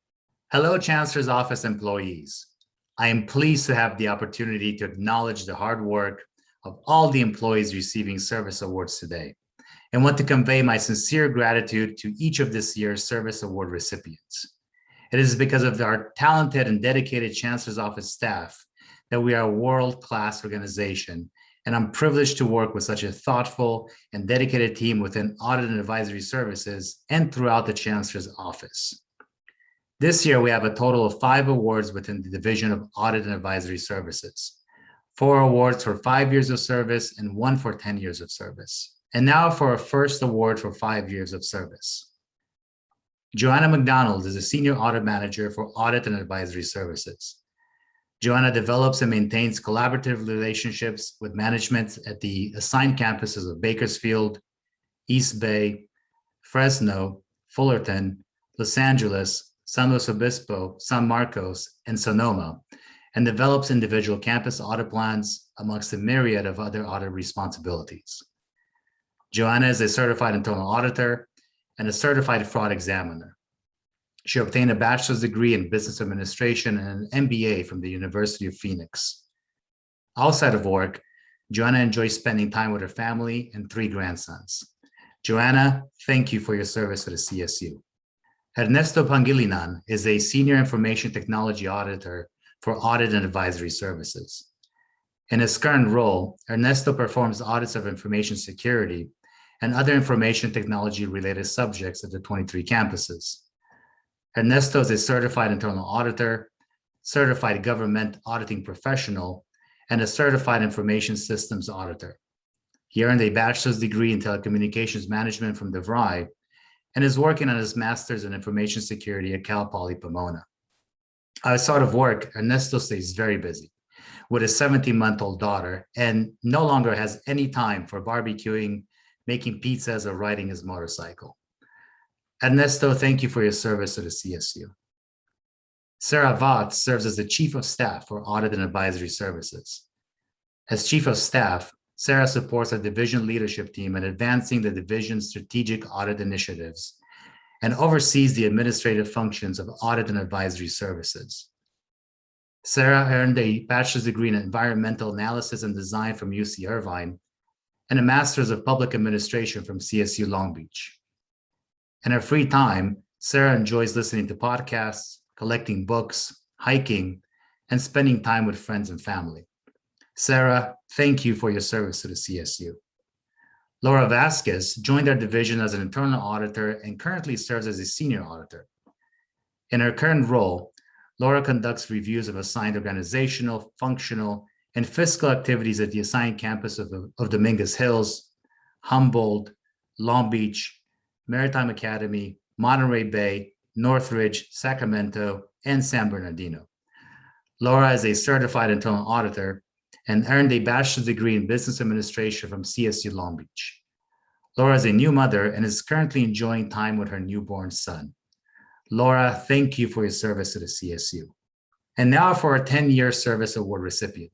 Hello, Chancellor's Office employees. I am pleased to have the opportunity to acknowledge the hard work of all the employees receiving service awards today, and want to convey my sincere gratitude to each of this year's service award recipients. It is because of our talented and dedicated Chancellor's Office staff that we are a world-class organization, and I'm privileged to work with such a thoughtful and dedicated team within Audit and Advisory Services and throughout the Chancellor's Office. This year, we have a total of 5 awards within the Division of Audit and Advisory Services, 4 awards for 5 years of service and 1 for 10 years of service. And now for our first award for 5 years of service. Joanna McDonald is a Senior Audit Manager for Audit and Advisory Services. Joanna develops and maintains collaborative relationships with management at the assigned campuses of Bakersfield, East Bay, Fresno, Fullerton, Los Angeles, San Luis Obispo, San Marcos, and Sonoma, and develops individual campus audit plans amongst a myriad of other audit responsibilities. Joanna is a certified internal auditor and a certified fraud examiner. She obtained a bachelor's degree in business administration and an MBA from the University of Phoenix. Outside of work, Joanna enjoys spending time with her family and 3 grandsons. Joanna, thank you for your service to the CSU. Ernesto Pangilinan is a Senior Information Technology Auditor for Audit and Advisory Services. In his current role, Ernesto performs audits of information security and other information technology-related subjects at the 23 campuses. Ernesto is a certified internal auditor, certified government auditing professional, and a certified information systems auditor. He earned a bachelor's degree in telecommunications management from DeVry and is working on his master's in information security at Cal Poly Pomona. Outside of work, Ernesto stays very busy with a 17-month-old daughter and no longer has any time for barbecuing, making pizzas, or riding his motorcycle. Ernesto, thank you for your service to the CSU. Sarah Vaught serves as the Chief of Staff for Audit and Advisory Services. As Chief of Staff, Sarah supports our division leadership team in advancing the division's strategic audit initiatives and oversees the administrative functions of Audit and Advisory Services. Sarah earned a bachelor's degree in environmental analysis and design from UC Irvine and a master's of public administration from CSU Long Beach. In her free time, Sarah enjoys listening to podcasts, collecting books, hiking, and spending time with friends and family. Sarah, thank you for your service to the CSU. Laura Vasquez joined our division as an internal auditor and currently serves as a senior auditor. In her current role, Laura conducts reviews of assigned organizational, functional, and fiscal activities at the assigned campus of Dominguez Hills, Humboldt, Long Beach, Maritime Academy, Monterey Bay, Northridge, Sacramento, and San Bernardino. Laura is a certified internal auditor and earned a bachelor's degree in business administration from CSU Long Beach. Laura is a new mother and is currently enjoying time with her newborn son. Laura, thank you for your service to the CSU. And now for our 10-year service award recipient.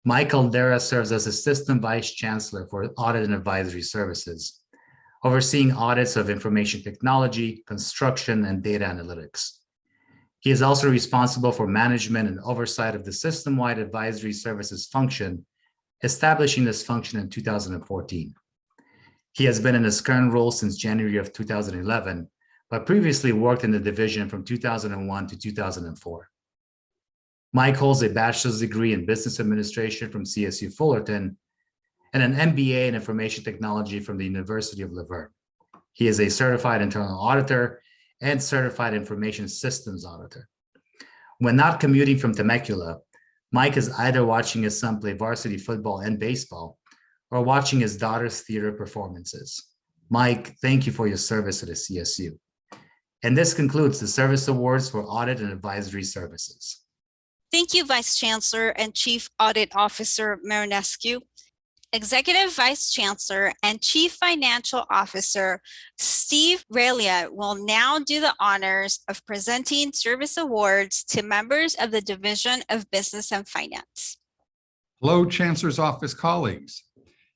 Mike Caldera serves as Assistant Vice Chancellor for Audit and Advisory Services, overseeing audits of information technology, construction, and data analytics. He is also responsible for management and oversight of the system-wide advisory services function, establishing this function in 2014. He has been in his current role since January of 2011, but previously worked in the division from 2001 to 2004. Mike holds a bachelor's degree in business administration from CSU Fullerton and an MBA in information technology from the University of Laverne. He is a certified internal auditor and certified information systems auditor. When not commuting from Temecula, Mike is either watching his son play varsity football and baseball or watching his daughter's theater performances. Mike, thank you for your service to the CSU. And this concludes the service awards for Audit and Advisory Services. Thank you, Vice Chancellor and Chief Audit Officer Marinescu. Executive Vice Chancellor and Chief Financial Officer Steve Relia will now do the honors of presenting service awards to members of the Division of Business and Finance. Hello, Chancellor's Office colleagues.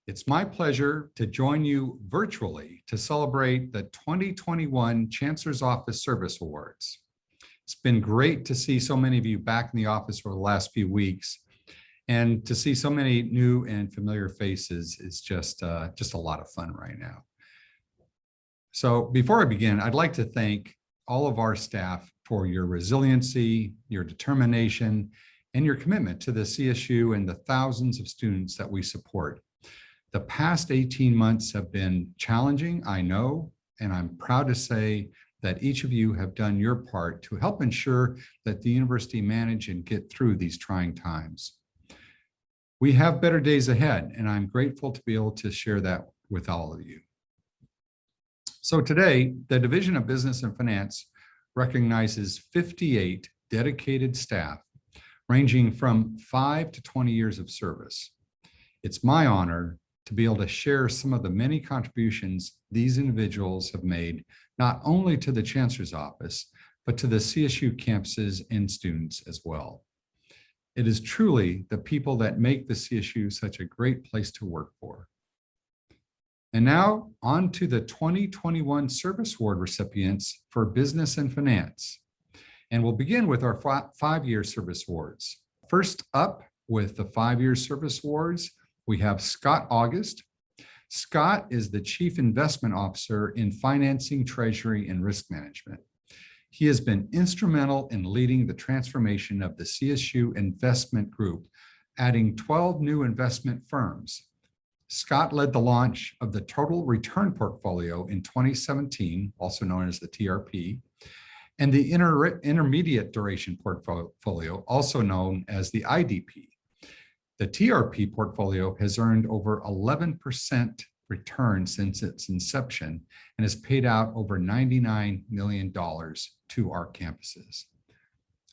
It's my pleasure to join you virtually to celebrate the 2021 Chancellor's Office Service Awards. It's been great to see so many of you back in the office for the last few weeks. And to see so many new and familiar faces is just a lot of fun right now. So before I begin, I'd like to thank all of our staff for your resiliency, your determination, and your commitment to the CSU and the thousands of students that we support. The past 18 months have been challenging, I know, and I'm proud to say that each of you have done your part to help ensure that the university manage and get through these trying times. We have better days ahead, and I'm grateful to be able to share that with all of you. So today, the Division of Business and Finance recognizes 58 dedicated staff ranging from 5 to 20 years of service. It's my honor to be able to share some of the many contributions these individuals have made, not only to the Chancellor's Office, but to the CSU campuses and students as well. It is truly the people that make the CSU such a great place to work for. And now on to the 2021 Service Award recipients for Business and Finance. And we'll begin with our 5-year service awards. First up with the 5-year service awards, we have Scott August. Scott is the Chief Investment Officer in Financing, Treasury, and Risk Management. He has been instrumental in leading the transformation of the CSU Investment Group, adding 12 new investment firms. Scott led the launch of the Total Return Portfolio in 2017, also known as the TRP, and the Intermediate Duration Portfolio, also known as the IDP. The TRP portfolio has earned over 11% return since its inception and has paid out over $99 million to our campuses.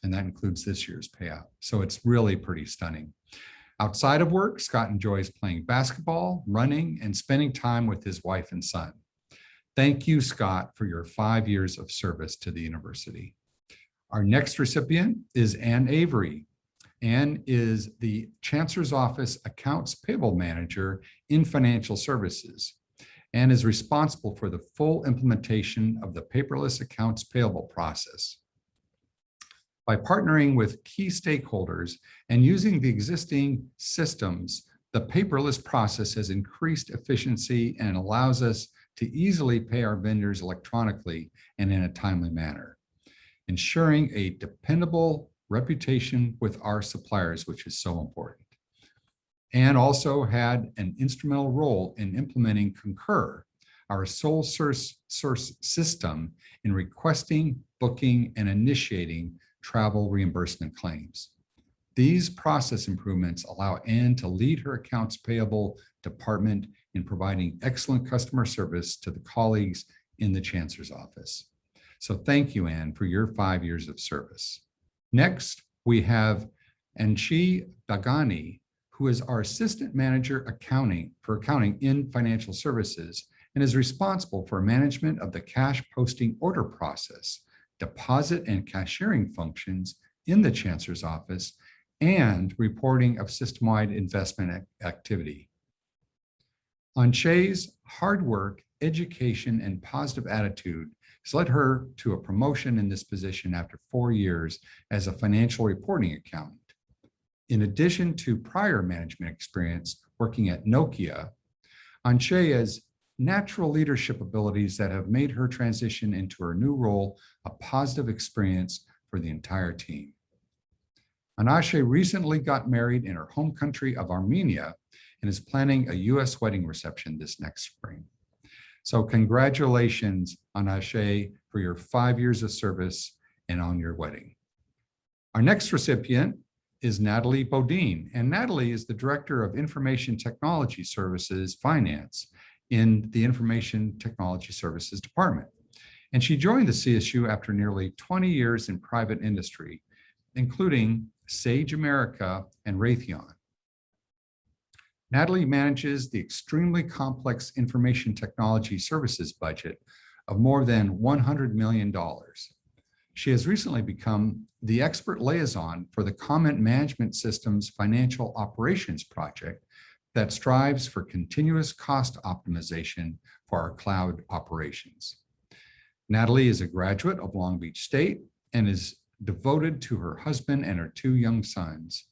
and that includes this year's payout. So it's really pretty stunning. Outside of work, Scott enjoys playing basketball, running, and spending time with his wife and son. Thank you, Scott, for your 5 years of service to the university. Our next recipient is Ann Avery. Ann is the Chancellor's Office Accounts Payable Manager in Financial Services and is responsible for the full implementation of the paperless accounts payable process. By partnering with key stakeholders and using the existing systems, the paperless process has increased efficiency and allows us to easily pay our vendors electronically and in a timely manner, ensuring a dependable reputation with our suppliers, which is so important. Ann also had an instrumental role in implementing Concur, our sole source system, in requesting, booking, and initiating travel reimbursement claims. These process improvements allow Ann to lead her accounts payable department in providing excellent customer service to the colleagues in the Chancellor's office. So thank you, Ann, for your 5 years of service. Next, we have Anshi Dagani, who is our Assistant Manager Accounting in Financial Services and is responsible for management of the cash posting order process, deposit and cashiering functions in the Chancellor's office, and reporting of system-wide investment activity. Anshay's hard work, education, and positive attitude has led her to a promotion in this position after 4 years as a financial reporting accountant. In addition to prior management experience working at Nokia, Anshay has natural leadership abilities that have made her transition into her new role a positive experience for the entire team. Anashe recently got married in her home country of Armenia and is planning a US wedding reception this next spring. So congratulations, Anashe, for your 5 years of service and on your wedding. Our next recipient is Natalie Bodine, and Natalie is the Director of Information Technology Services Finance in the Information Technology Services Department. And she joined the CSU after nearly 20 years in private industry, including Sage America and Raytheon. Natalie manages the extremely complex information technology services budget of more than $100 million. She has recently become the expert liaison for the Comment Management Systems Financial Operations Project that strives for continuous cost optimization for our cloud operations. Natalie is a graduate of Long Beach State and is devoted to her husband and her 2 young sons.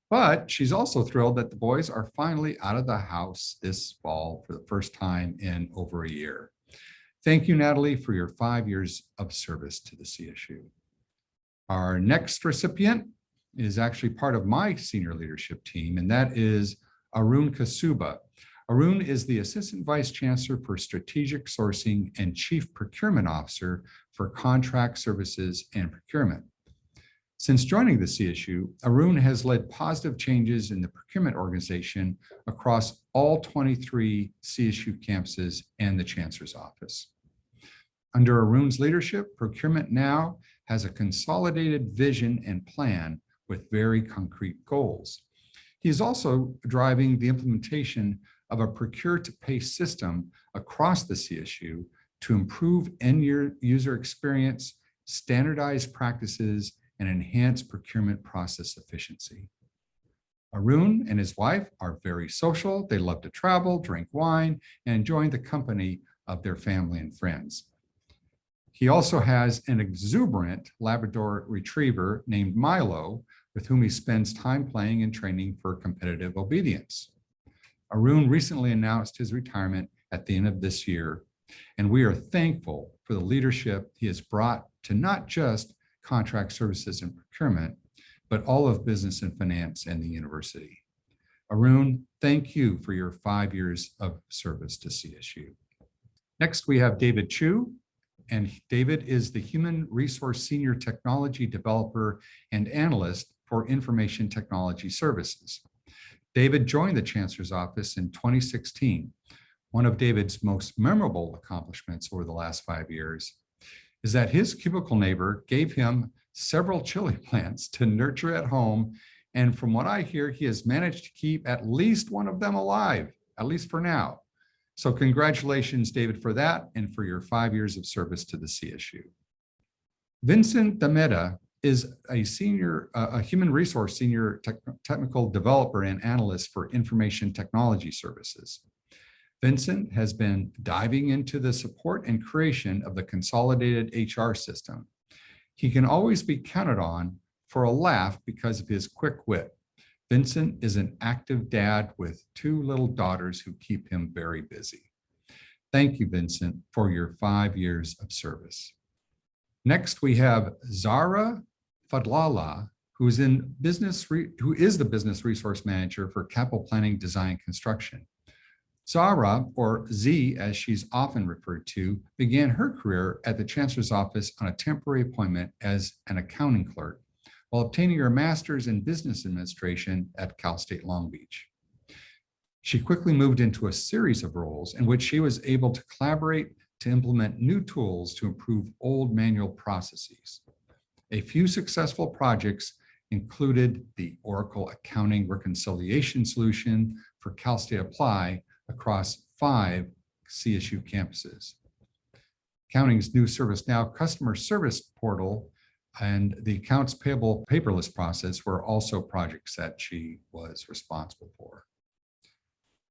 But she's also thrilled that the boys are finally out of the house this fall for the first time in over a year. Thank you, Natalie, for your 5 years of service to the CSU. Our next recipient is actually part of my senior leadership team, and that is Arun Kasuba. Arun is the Assistant Vice Chancellor for Strategic Sourcing and Chief Procurement Officer for Contract Services and Procurement. Since joining the CSU, Arun has led positive changes in the procurement organization across all 23 CSU campuses and the Chancellor's office. Under Arun's leadership, procurement now has a consolidated vision and plan with very concrete goals. He is also driving the implementation of a procure-to-pay system across the CSU to improve end-user experience, standardize practices, and enhance procurement process efficiency. Arun and his wife are very social. They love to travel, drink wine, and enjoy the company of their family and friends. He also has an exuberant Labrador retriever named Milo, with whom he spends time playing and training for competitive obedience. Arun recently announced his retirement at the end of this year, and we are thankful for the leadership he has brought to not just contract services and procurement, but all of business and finance and the university. Arun, thank you for your 5 years of service to CSU. Next, we have David Chu, and David is the Human Resource Senior Technology Developer and Analyst for Information Technology Services. David joined the Chancellor's office in 2016. One of David's most memorable accomplishments over the last 5 years is that his cubicle neighbor gave him several chili plants to nurture at home. And from what I hear, he has managed to keep at least one of them alive, at least for now. So congratulations, David, for that and for your 5 years of service to the CSU. Vincent Dameda is a human resource senior technical developer and analyst for information technology services. Vincent has been diving into the support and creation of the consolidated HR system. He can always be counted on for a laugh because of his quick wit. Vincent is an active dad with 2 little daughters who keep him very busy. Thank you, Vincent, for your 5 years of service. Next, we have Zara Fadlala, who is the business resource manager for capital planning, design, construction. Zara, or Z as she's often referred to, began her career at the Chancellor's office on a temporary appointment as an accounting clerk while obtaining her master's in business administration at Cal State Long Beach. She quickly moved into a series of roles in which she was able to collaborate to implement new tools to improve old manual processes. A few successful projects included the Oracle Accounting Reconciliation Solution for Cal State Apply across 5 CSU campuses. Accounting's new ServiceNow customer service portal and the accounts payable paperless process were also projects that she was responsible for.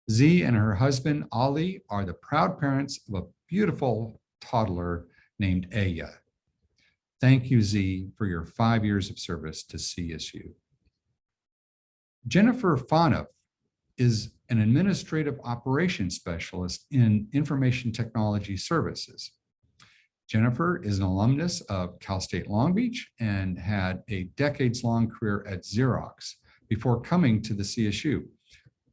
Z and her husband, Ali, are the proud parents of a beautiful toddler named Aya. Thank you, Z, for your 5 years of service to CSU. Jennifer Fonoff is an administrative operations specialist in information technology services. Jennifer is an alumnus of Cal State Long Beach and had a decades-long career at Xerox before coming to the CSU.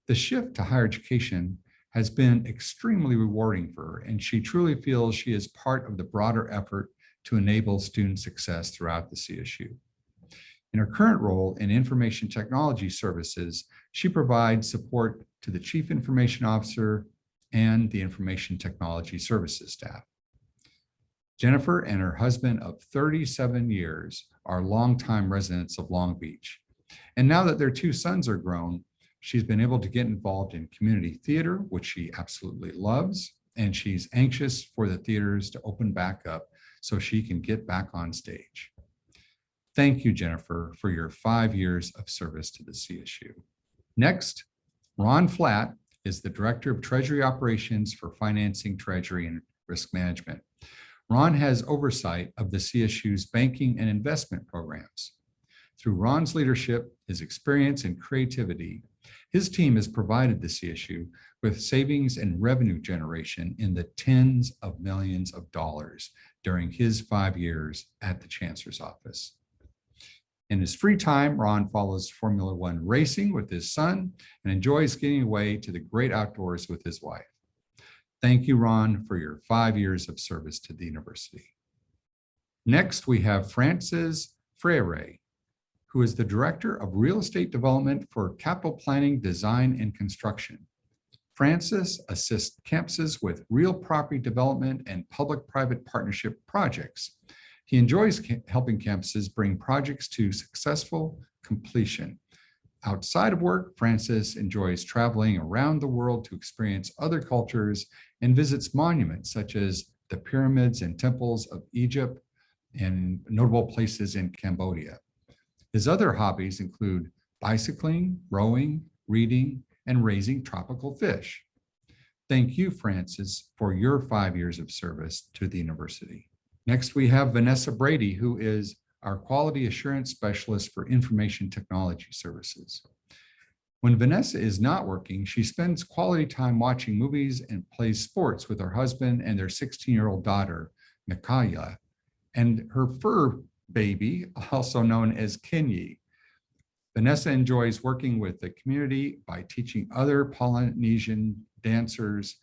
The shift to higher education has been extremely rewarding for her, and she truly feels she is part of the broader effort to enable student success throughout the CSU. In her current role in information technology services, she provides support to the Chief Information Officer and the Information Technology Services staff. Jennifer and her husband of 37 years are longtime residents of Long Beach. And now that their 2 sons are grown, she's been able to get involved in community theater, which she absolutely loves, and she's anxious for the theaters to open back up so she can get back on stage. Thank you, Jennifer, for your 5 years of service to the CSU. Next, Ron Flatt is the Director of Treasury Operations for Financing, Treasury, and Risk Management. Ron has oversight of the CSU's banking and investment programs. Through Ron's leadership, his experience, and creativity, his team has provided the CSU with savings and revenue generation in the tens of millions of dollars during his 5 years at the Chancellor's office. In his free time, Ron follows Formula One racing with his son and enjoys getting away to the great outdoors with his wife. Thank you, Ron, for your 5 years of service to the university. Next, we have Frances Freire, who is the Director of Real Estate Development for Capital Planning, Design, and Construction. Frances assists campuses with real property development and public-private partnership projects. He enjoys helping campuses bring projects to successful completion. Outside of work, Frances enjoys traveling around the world to experience other cultures and visits monuments such as the pyramids and temples of Egypt and notable places in Cambodia. His other hobbies include bicycling, rowing, reading, and raising tropical fish. Thank you, Frances, for your 5 years of service to the university. Next, we have Vanessa Brady, who is our Quality Assurance Specialist for Information Technology Services. When Vanessa is not working, she spends quality time watching movies and plays sports with her husband and their 16-year-old daughter, Mikaya, and her fur baby, also known as Kenyi. Vanessa enjoys working with the community by teaching other Polynesian dancers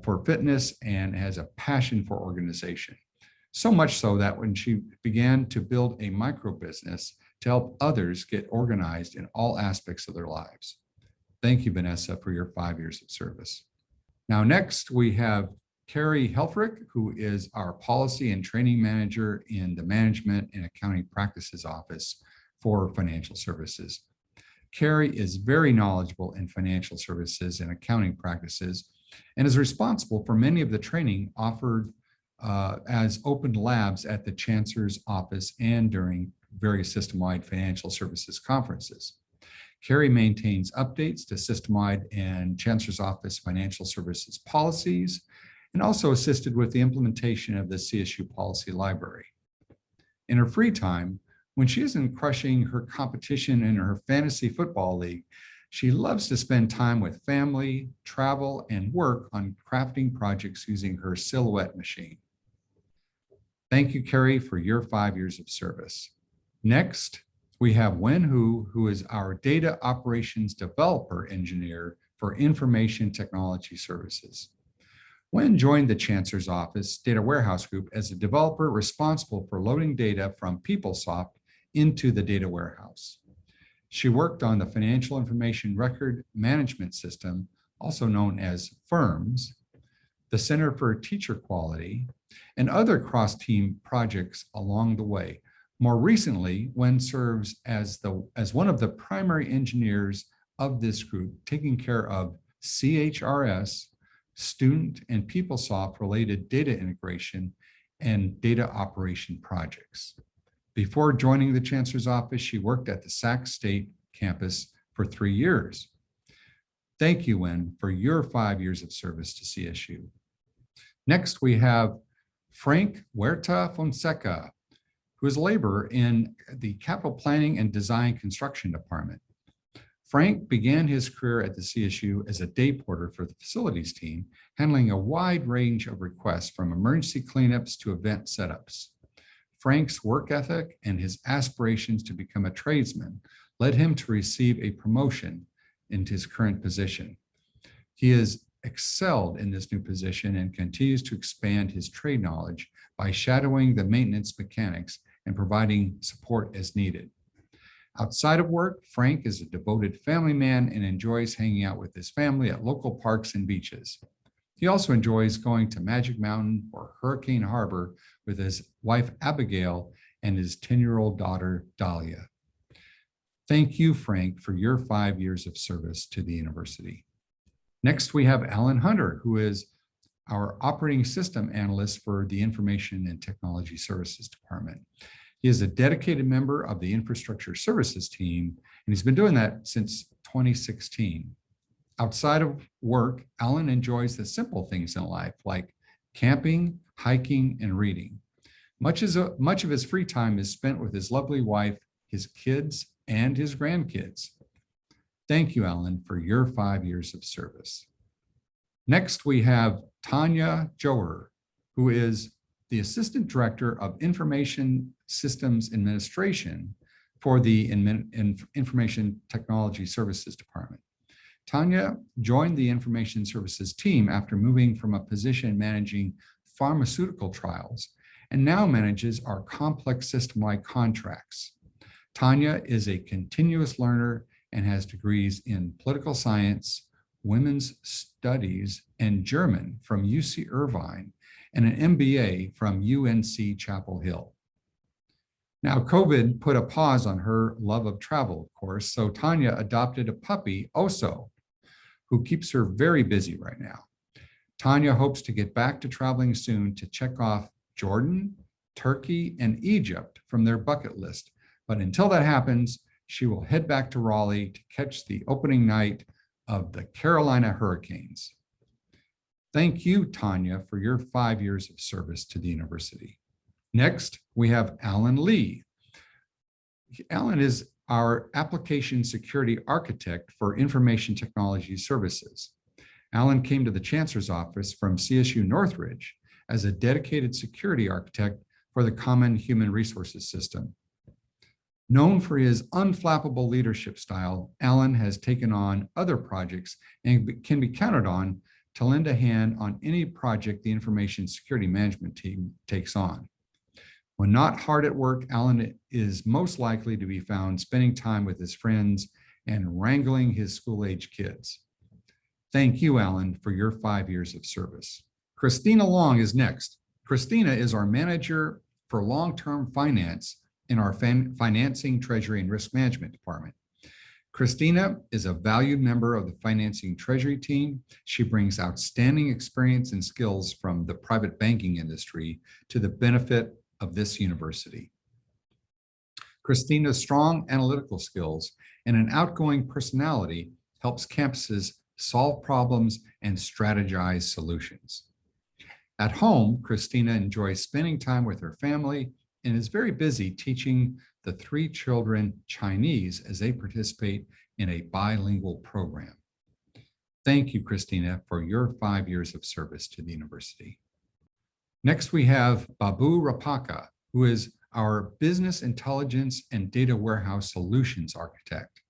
for fitness and has a passion for organization. So much so that when she began to build a micro business to help others get organized in all aspects of their lives. Thank you, Vanessa, for your 5 years of service. Now, next we have Carrie Helfrich, who is our Policy and Training Manager in the Management and Accounting Practices Office for Financial Services. Carrie is very knowledgeable in financial services and accounting practices and is responsible for many of the training offered as open labs at the Chancellor's office and during various system-wide financial services conferences. Carrie maintains updates to system-wide and Chancellor's office financial services policies and also assisted with the implementation of the CSU policy library. In her free time, when she isn't crushing her competition in her fantasy football league, she loves to spend time with family, travel, and work on crafting projects using her Silhouette machine. Thank you, Carrie, for your 5 years of service. Next, we have Wen Hu, who is our Data Operations Developer Engineer for Information Technology Services. Wen joined the Chancellor's Office Data Warehouse Group as a developer responsible for loading data from PeopleSoft into the data warehouse. She worked on the Financial Information Record Management System, also known as FIRMS, the Center for Teacher Quality, and other cross-team projects along the way. More recently, Wen serves as one of the primary engineers of this group, taking care of CHRS, student and PeopleSoft related data integration and data operation projects. Before joining the Chancellor's office, she worked at the Sac State campus for 3 years. Thank you, Wen, for your 5 years of service to CSU. Next, we have Frank Huerta Fonseca, who is a laborer in the Capital Planning and Design Construction Department. Frank began his career at the CSU as a day porter for the facilities team, handling a wide range of requests from emergency cleanups to event setups. Frank's work ethic and his aspirations to become a tradesman led him to receive a promotion into his current position. He has excelled in this new position and continues to expand his trade knowledge by shadowing the maintenance mechanics and providing support as needed. Outside of work, Frank is a devoted family man and enjoys hanging out with his family at local parks and beaches. He also enjoys going to Magic Mountain or Hurricane Harbor with his wife, Abigail, and his 10-year-old daughter, Dahlia. Thank you, Frank, for your 5 years of service to the university. Next, we have Alan Hunter, who is our operating system analyst for the Information and Technology Services Department. He is a dedicated member of the Infrastructure Services team, and he's been doing that since 2016. Outside of work, Alan enjoys the simple things in life, like camping, hiking, and reading. Much of his free time is spent with his lovely wife, his kids, and his grandkids. Thank you, Alan, for your 5 years of service. Next, we have Tanya Joher, who is the Assistant Director of Information Systems Administration for the Information Technology Services Department. Tanya joined the Information Services team after moving from a position managing pharmaceutical trials and now manages our complex system-wide contracts. Tanya is a continuous learner and has degrees in political science, women's studies, and German from UC Irvine, and an MBA from UNC Chapel Hill. Now, COVID put a pause on her love of travel, of course, so Tanya adopted a puppy, Oso, who keeps her very busy right now. Tanya hopes to get back to traveling soon to check off Jordan, Turkey, and Egypt from their bucket list. But until that happens, she will head back to Raleigh to catch the opening night of the Carolina Hurricanes. Thank you, Tanya, for your 5 years of service to the university. Next, we have Alan Lee. Alan is our application security architect for Information Technology Services. Alan came to the Chancellor's office from CSU Northridge as a dedicated security architect for the Common Human Resources System. Known for his unflappable leadership style, Alan has taken on other projects and can be counted on to lend a hand on any project the information security management team takes on. When not hard at work, Alan is most likely to be found spending time with his friends and wrangling his school-age kids. Thank you, Alan, for your 5 years of service. Christina Long is next. Christina is our manager for long-term finance in our financing, treasury, and risk management department. Christina is a valued member of the financing treasury team. She brings outstanding experience and skills from the private banking industry to the benefit of this university. Christina's strong analytical skills and an outgoing personality helps campuses solve problems and strategize solutions. At home, Christina enjoys spending time with her family and is very busy teaching the 3 children Chinese as they participate in a bilingual program. Thank you, Christina, for your 5 years of service to the university. Next, we have Babu Rapaka, who is our business intelligence and data warehouse solutions architect.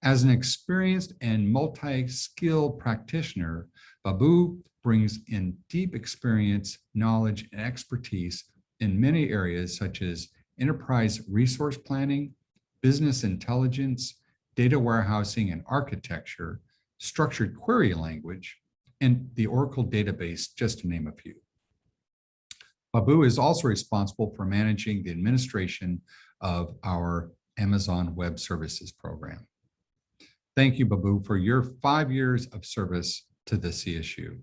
As an experienced and multi-skilled practitioner, Babu brings in deep experience, knowledge, and expertise in many areas such as enterprise resource planning, business intelligence, data warehousing and architecture, structured query language, and the Oracle database, just to name a few. Babu is also responsible for managing the administration of our Amazon Web Services program. Thank you, Babu, for your 5 years of service to the CSU.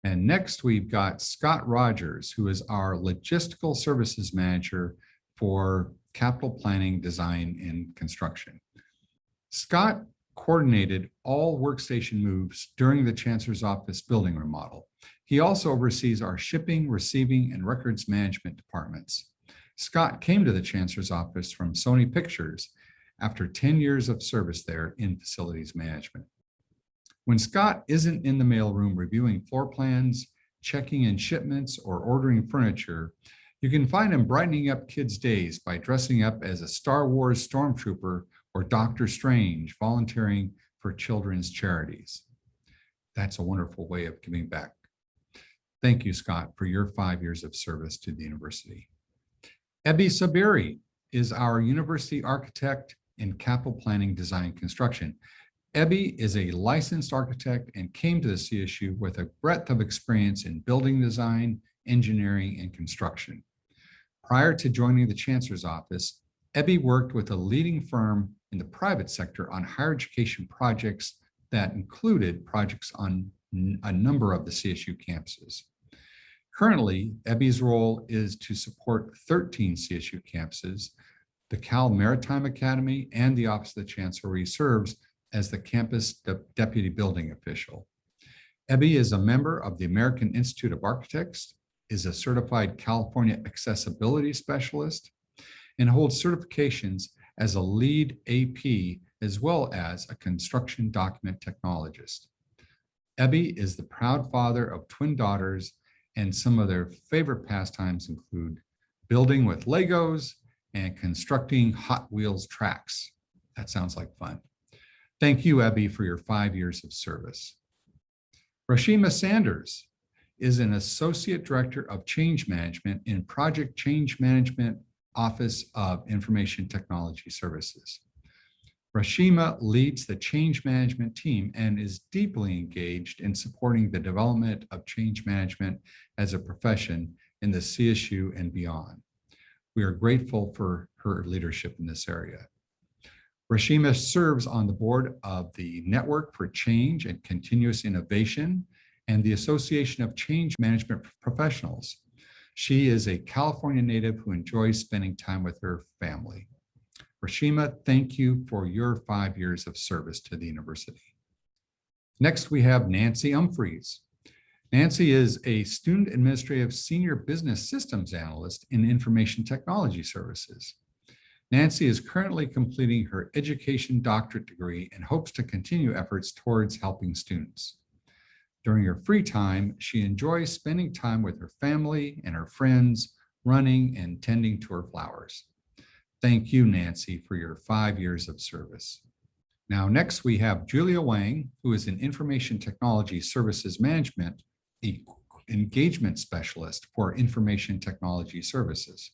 And next, we've got Scott Rogers, who is our logistical services manager for capital planning, design, and construction. Scott coordinated all workstation moves during the Chancellor's Office building remodel. He also oversees our shipping, receiving, and records management departments. Scott came to the Chancellor's Office from Sony Pictures after 10 years of service there in facilities management. When Scott isn't in the mailroom reviewing floor plans, checking in shipments, or ordering furniture, you can find him brightening up kids' days by dressing up as a Star Wars stormtrooper or Doctor Strange, volunteering for children's charities. That's a wonderful way of giving back. Thank you, Scott, for your 5 years of service to the university. Ebi Sabiri is our university architect in capital planning, design, construction. Ebi is a licensed architect and came to the CSU with a breadth of experience in building design, engineering, and construction. Prior to joining the Chancellor's Office, Ebi worked with a leading firm in the private sector on higher education projects that included projects on a number of the CSU campuses. Currently, Ebi's role is to support 13 CSU campuses, the Cal Maritime Academy, and the Office of the Chancellor, where he serves as the campus deputy building official. Ebi is a member of the American Institute of Architects, is a certified California accessibility specialist, and holds certifications as a lead AP as well as a construction document technologist. Ebi is the proud father of twin daughters, and some of their favorite pastimes include building with Legos and constructing Hot Wheels tracks. That sounds like fun. Thank you, Ebi, for your 5 years of service. Rashima Sanders is an Associate Director of Change Management in Project Change Management Office of Information Technology Services. Rashima leads the change management team and is deeply engaged in supporting the development of change management as a profession in the CSU and beyond. We are grateful for her leadership in this area. Rashima serves on the board of the Network for Change and Continuous Innovation and the Association of Change Management Professionals. She is a California native who enjoys spending time with her family. Rashima, thank you for your 5 years of service to the university. Next, we have Nancy Humphreys. Nancy is a student administrative senior business systems analyst in information technology services. Nancy is currently completing her education doctorate degree and hopes to continue efforts towards helping students. During her free time, she enjoys spending time with her family and her friends, running and tending to her flowers. Thank you, Nancy, for your 5 years of service. Now, next we have Julia Wang, who is an information technology services management engagement specialist for information technology services.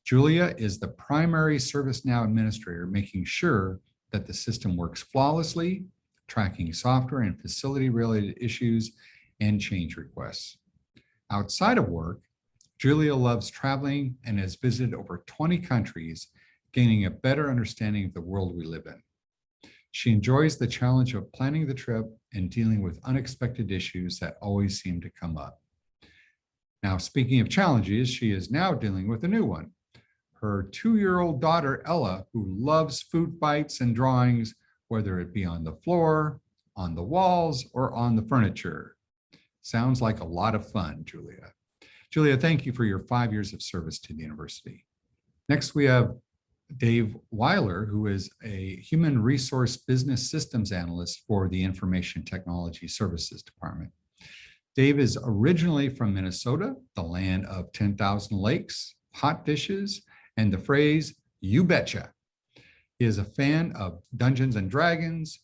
Julia is the primary ServiceNow administrator, making sure that the system works flawlessly, tracking software and facility-related issues, and change requests. Outside of work, Julia loves traveling and has visited over 20 countries, gaining a better understanding of the world we live in. She enjoys the challenge of planning the trip and dealing with unexpected issues that always seem to come up. Now, speaking of challenges, she is now dealing with a new one. Her 2-year-old daughter, Ella, who loves food fights and drawings, whether it be on the floor, on the walls, or on the furniture. Sounds like a lot of fun, Julia. Julia, thank you for your 5 years of service to the university. Next, we have Dave Weiler, who is a human resource business systems analyst for the Information Technology Services Department. Dave is originally from Minnesota, the land of 10,000 lakes, hot dishes, and the phrase, "you betcha." He is a fan of Dungeons and Dragons,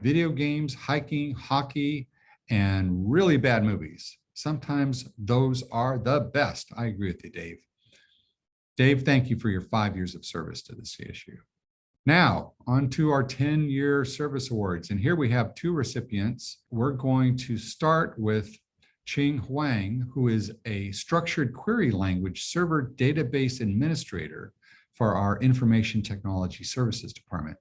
video games, hiking, hockey, and really bad movies. Sometimes those are the best. I agree with you, Dave. Dave, thank you for your 5 years of service to the CSU. Now, on to our 10-year service awards. And here we have 2 recipients. We're going to start with Ching Huang, who is a structured query language server database administrator for our Information Technology Services Department.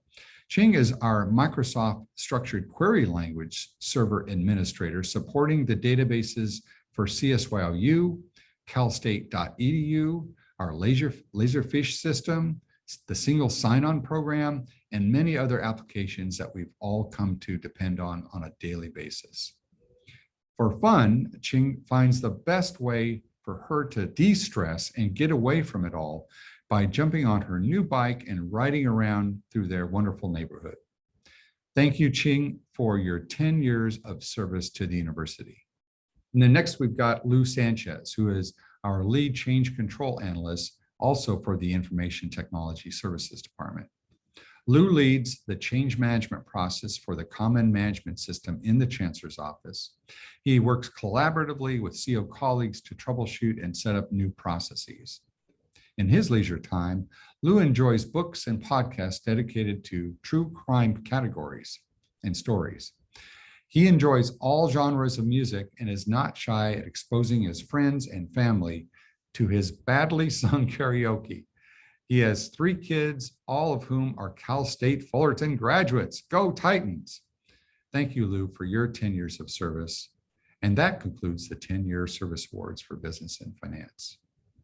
Ching is our Microsoft Structured Query Language Server Administrator, supporting the databases for CSYLU, calstate.edu, our Laserfish system, the single sign-on program, and many other applications that we've all come to depend on a daily basis. For fun, Ching finds the best way for her to de-stress and get away from it all by jumping on her new bike and riding around through their wonderful neighborhood. Thank you, Ching, for your 10 years of service to the university. And then next, we've got Lou Sanchez, who is our lead change control analyst, also for the Information Technology Services Department. Lou leads the change management process for the common management system in the Chancellor's office. He works collaboratively with CO colleagues to troubleshoot and set up new processes. In his leisure time, Lou enjoys books and podcasts dedicated to true crime categories and stories. He enjoys all genres of music and is not shy at exposing his friends and family to his badly sung karaoke. He has 3 kids, all of whom are Cal State Fullerton graduates. Go Titans! Thank you, Lou, for your 10 years of service. And that concludes the 10-year service awards for business and finance.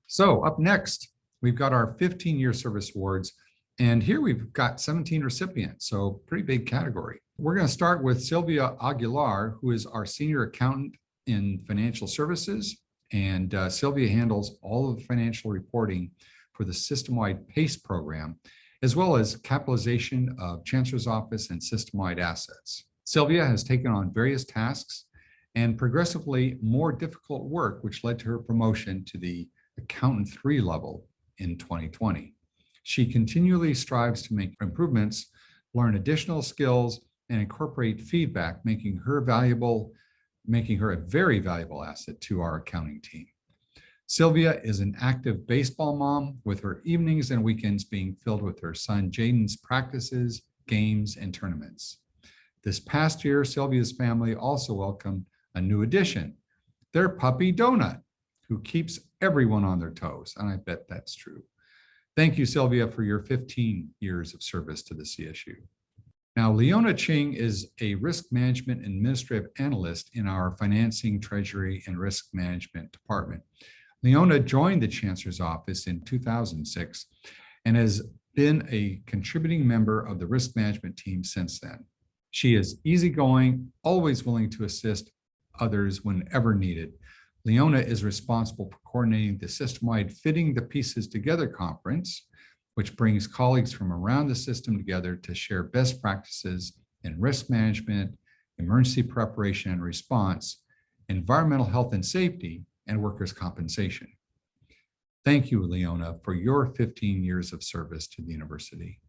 So up next, we've got our 15-year service awards. And here we've got 17 recipients, so pretty big category. We're going to start with Sylvia Aguilar, who is our senior accountant in financial services. And Sylvia handles all of the financial reporting for the system-wide PACE program, as well as capitalization of Chancellor's office and system-wide assets. Sylvia has taken on various tasks and progressively more difficult work, which led to her promotion to the Accountant 3 level in 2020. She continually strives to make improvements, learn additional skills, and incorporate feedback, making her a very valuable asset to our accounting team. Sylvia is an active baseball mom, with her evenings and weekends being filled with her son Jaden's practices, games, and tournaments. This past year, Sylvia's family also welcomed a new addition, their puppy Donut, who keeps everyone on their toes, and I bet that's true. Thank you, Sylvia, for your 15 years of service to the CSU. Now, Leona Ching is a risk management administrative analyst in our financing, treasury, and risk management department. Leona joined the Chancellor's office in 2006 and has been a contributing member of the risk management team since then. She is easygoing, always willing to assist others whenever needed. Leona is responsible for coordinating the system-wide Fitting the Pieces Together conference, which brings colleagues from around the system together to share best practices in risk management, emergency preparation and response, environmental health and safety, and workers' compensation. Thank you, Leona, for your 15 years of service to the university.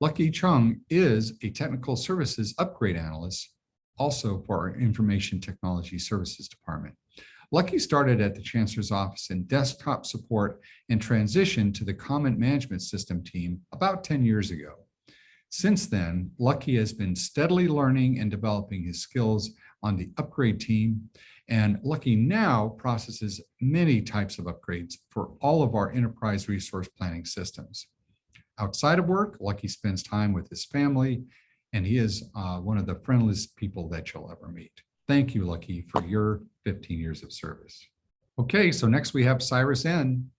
Lucky Chung is a technical services upgrade analyst, also for our Information Technology Services Department. Lucky started at the Chancellor's office in desktop support and transitioned to the Common Management System team about 10 years ago. Since then, Lucky has been steadily learning and developing his skills on the upgrade team. And Lucky now processes many types of upgrades for all of our enterprise resource planning systems. Outside of work, Lucky spends time with his family, and he is one of the friendliest people that you'll ever meet. Thank you, Lucky, for your 15 years of service. Okay, so next we have Cyrus N.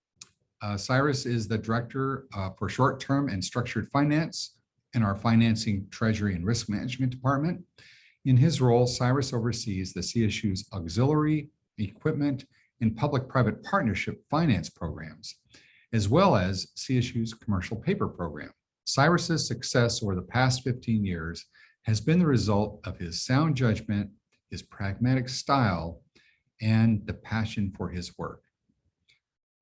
Cyrus is the Director for Short-Term and Structured Finance in our Financing, Treasury, and Risk Management Department. In his role, Cyrus oversees the CSU's auxiliary, equipment, and public-private partnership finance programs, as well as CSU's commercial paper program. Cyrus's success over the past 15 years has been the result of his sound judgment, his pragmatic style, and the passion for his work.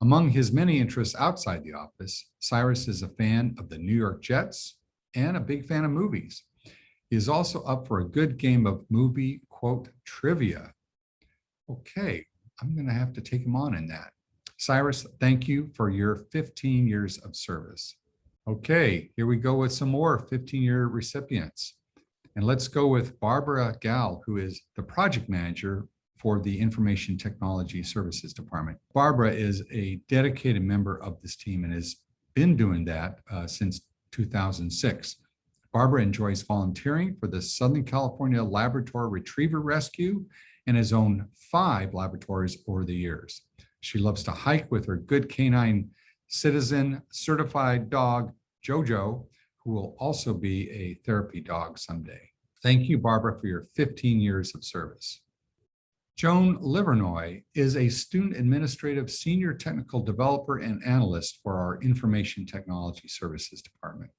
Among his many interests outside the office, Cyrus is a fan of the New York Jets and a big fan of movies. He is also up for a good game of movie quote trivia. Okay, I'm going to have to take him on in that. Cyrus, thank you for your 15 years of service. Okay, here we go with some more 15-year recipients. And let's go with Barbara Gal, who is the project manager for the Information Technology Services Department. Barbara is a dedicated member of this team and has been doing that since 2006. Barbara enjoys volunteering for the Southern California Labrador Retriever Rescue and has owned 5 laboratories over the years. She loves to hike with her good canine citizen certified dog, Jojo, who will also be a therapy dog someday. Thank you, Barbara, for your 15 years of service. Joan Livernoy is a student administrative senior technical developer and analyst for our Information Technology Services Department.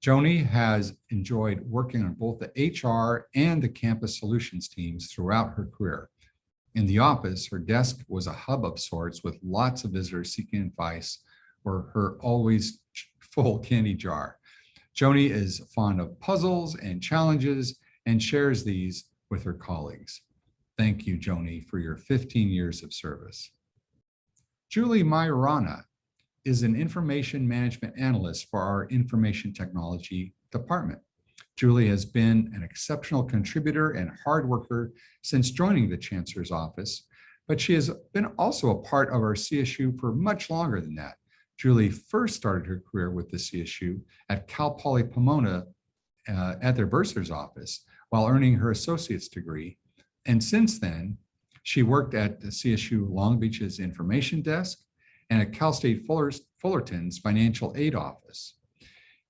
Joni has enjoyed working on both the HR and the campus solutions teams throughout her career. In the office, her desk was a hub of sorts with lots of visitors seeking advice or her always full candy jar. Joni is fond of puzzles and challenges and shares these with her colleagues. Thank you, Joni, for your 15 years of service. Julie Majorana is an information management analyst for our Information Technology Department. Julie has been an exceptional contributor and hard worker since joining the Chancellor's office, but she has been also a part of our CSU for much longer than that. Julie first started her career with the CSU at Cal Poly Pomona at their bursar's office while earning her associate's degree. And since then, she worked at the CSU Long Beach's information desk and at Cal State Fullerton's financial aid office.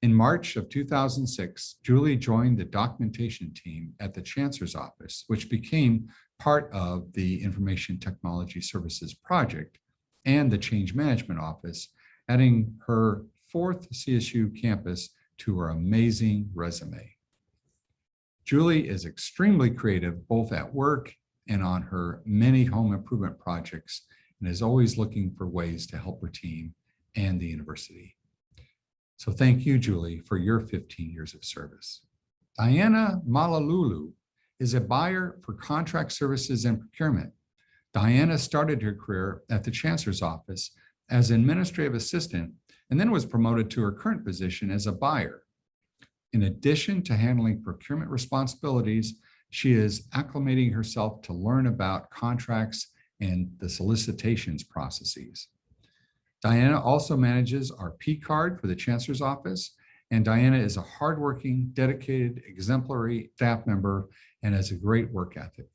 In March of 2006, Julie joined the documentation team at the Chancellor's office, which became part of the Information Technology Services project and the Change Management office, adding her 4th CSU campus to her amazing resume. Julie is extremely creative both at work and on her many home improvement projects and is always looking for ways to help her team and the university. So thank you, Julie, for your 15 years of service. Diana Malalulu is a buyer for contract services and procurement. Diana started her career at the Chancellor's office as an administrative assistant and then was promoted to her current position as a buyer. In addition to handling procurement responsibilities, she is acclimating herself to learn about contracts and the solicitations processes. Diana also manages our P card for the Chancellor's office, and Diana is a hardworking, dedicated, exemplary staff member and has a great work ethic.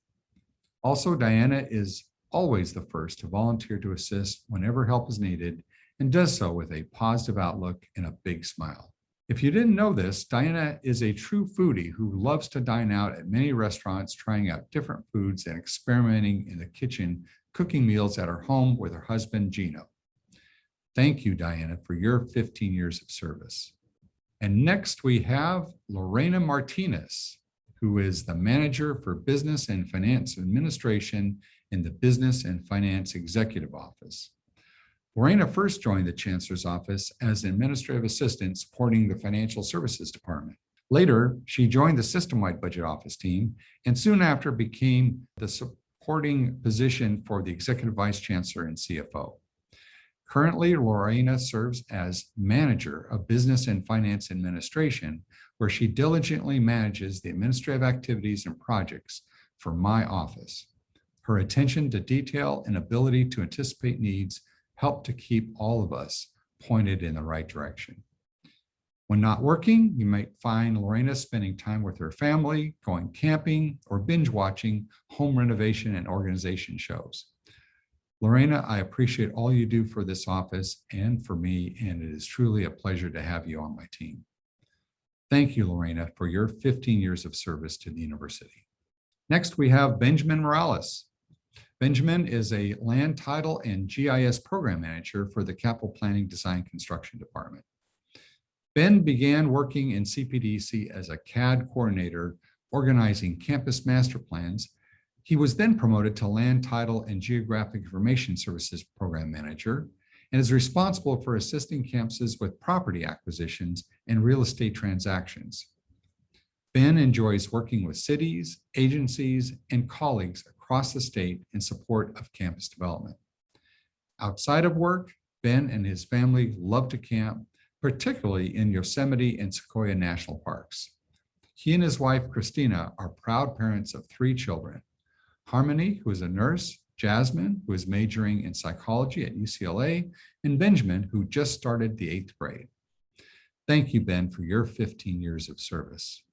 Also, Diana is always the first to volunteer to assist whenever help is needed and does so with a positive outlook and a big smile. If you didn't know this, Diana is a true foodie who loves to dine out at many restaurants, trying out different foods and experimenting in the kitchen, cooking meals at her home with her husband, Gino. Thank you, Diana, for your 15 years of service. And next we have Lorena Martinez, who is the manager for business and finance administration in the Business and Finance Executive Office. Lorena first joined the Chancellor's office as an administrative assistant supporting the Financial Services Department. Later, she joined the system-wide budget office team and soon after became the supporting position for the Executive Vice Chancellor and CFO. Currently, Lorena serves as manager of business and finance administration, where she diligently manages the administrative activities and projects for my office. Her attention to detail and ability to anticipate needs help to keep all of us pointed in the right direction. When not working, you might find Lorena spending time with her family, going camping, or binge watching home renovation and organization shows. Lorena, I appreciate all you do for this office and for me, and it is truly a pleasure to have you on my team. Thank you, Lorena, for your 15 years of service to the university. Next, we have Benjamin Morales. Benjamin is a land title and GIS program manager for the Capital Planning Design Construction Department. Ben began working in CPDC as a CAD coordinator, organizing campus master plans. He was then promoted to Land Title and Geographic Information Services Program Manager and is responsible for assisting campuses with property acquisitions and real estate transactions. Ben enjoys working with cities, agencies, and colleagues across the state in support of campus development. Outside of work, Ben and his family love to camp, particularly in Yosemite and Sequoia National Parks. He and his wife, Christina, are proud parents of 3 children. Harmony, who is a nurse, Jasmine, who is majoring in psychology at UCLA, and Benjamin, who just started the 8th grade. Thank you, Ben, for your 15 years of service.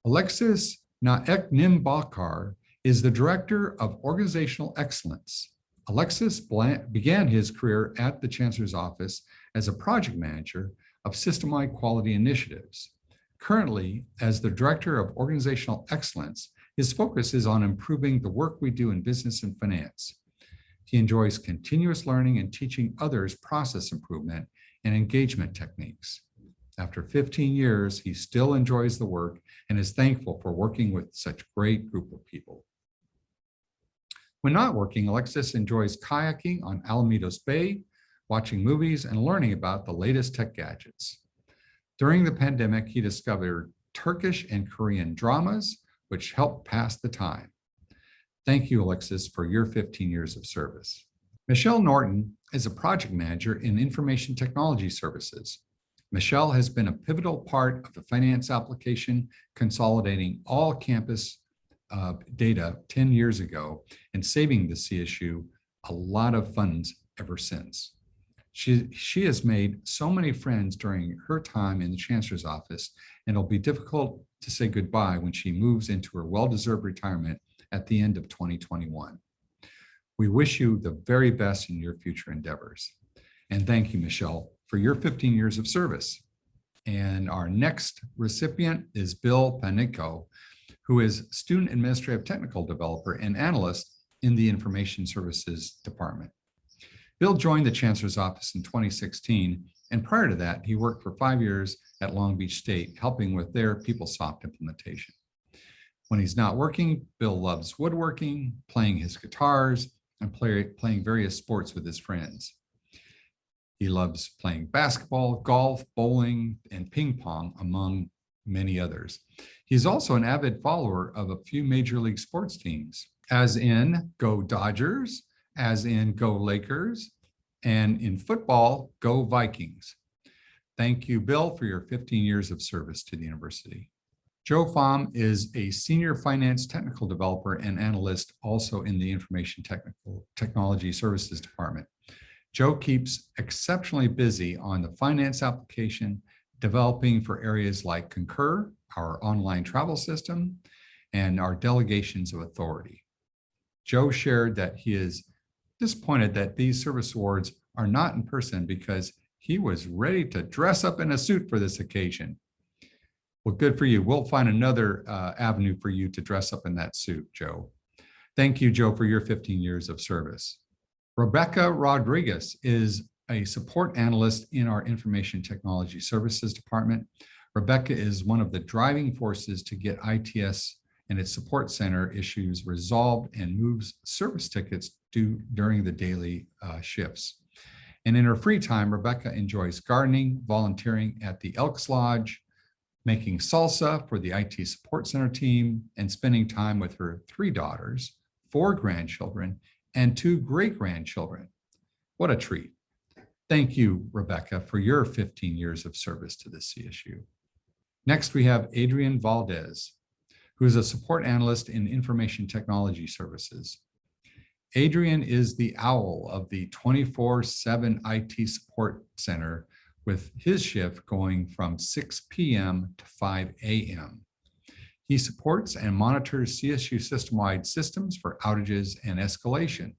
Alexis Naek-Nimbakar is the Director of Organizational Excellence. Alexis began his career at the Chancellor's Office as a project manager of system-wide quality initiatives. Currently, as the Director of Organizational Excellence, his focus is on improving the work we do in business and finance. He enjoys continuous learning and teaching others process improvement and engagement techniques. After 15 years, he still enjoys the work and is thankful for working with such a great group of people. When not working, Alexis enjoys kayaking on Alamitos Bay, watching movies, and learning about the latest tech gadgets. During the pandemic, he discovered Turkish and Korean dramas, which helped pass the time. Thank you, Alexis, for your 15 years of service. Michelle Norton is a project manager in information technology services. Michelle has been a pivotal part of the finance application, consolidating all campus data 10 years ago and saving the CSU a lot of funds ever since. She has made so many friends during her time in the Chancellor's office, and it'll be difficult to say goodbye when she moves into her well-deserved retirement at the end of 2021. We wish you the very best in your future endeavors. And thank you, Michelle, for your 15 years of service. And our next recipient is Bill Panico, who is Student Administrative Technical Developer and Analyst in the Information Services Department. Bill joined the Chancellor's Office in 2016, and prior to that, he worked for 5 years at Long Beach State, helping with their PeopleSoft implementation. When he's not working, Bill loves woodworking, playing his guitars, and playing various sports with his friends. He loves playing basketball, golf, bowling, and ping pong, among many others. He's also an avid follower of a few major league sports teams, as in Go Dodgers, as in Go Lakers, and in football, Go Vikings. Thank you, Bill, for your 15 years of service to the university. Joe Pham is a senior finance technical developer and analyst also in the Information Technology Services Department. Joe keeps exceptionally busy on the finance application, developing for areas like Concur, our online travel system, and our delegations of authority. Joe shared that he is disappointed that these service awards are not in person because he was ready to dress up in a suit for this occasion. Well, good for you. We'll find another avenue for you to dress up in that suit, Joe. Thank you, Joe, for your 15 years of service. Rebecca Rodriguez is a support analyst in our Information Technology Services Department. Rebecca is one of the driving forces to get ITS and its support center issues resolved and moves service tickets due during the daily shifts. And in her free time, Rebecca enjoys gardening, volunteering at the Elks Lodge, making salsa for the IT support center team, and spending time with her 3 daughters, 4 grandchildren, and 2 great-grandchildren. What a treat. Thank you, Rebecca, for your 15 years of service to the CSU. Next, we have Adrian Valdez, who is a support analyst in information technology services. Adrian is the owl of the 24/7 IT support center, with his shift going from 6 p.m. to 5 a.m. He supports and monitors CSU system-wide systems for outages and escalation.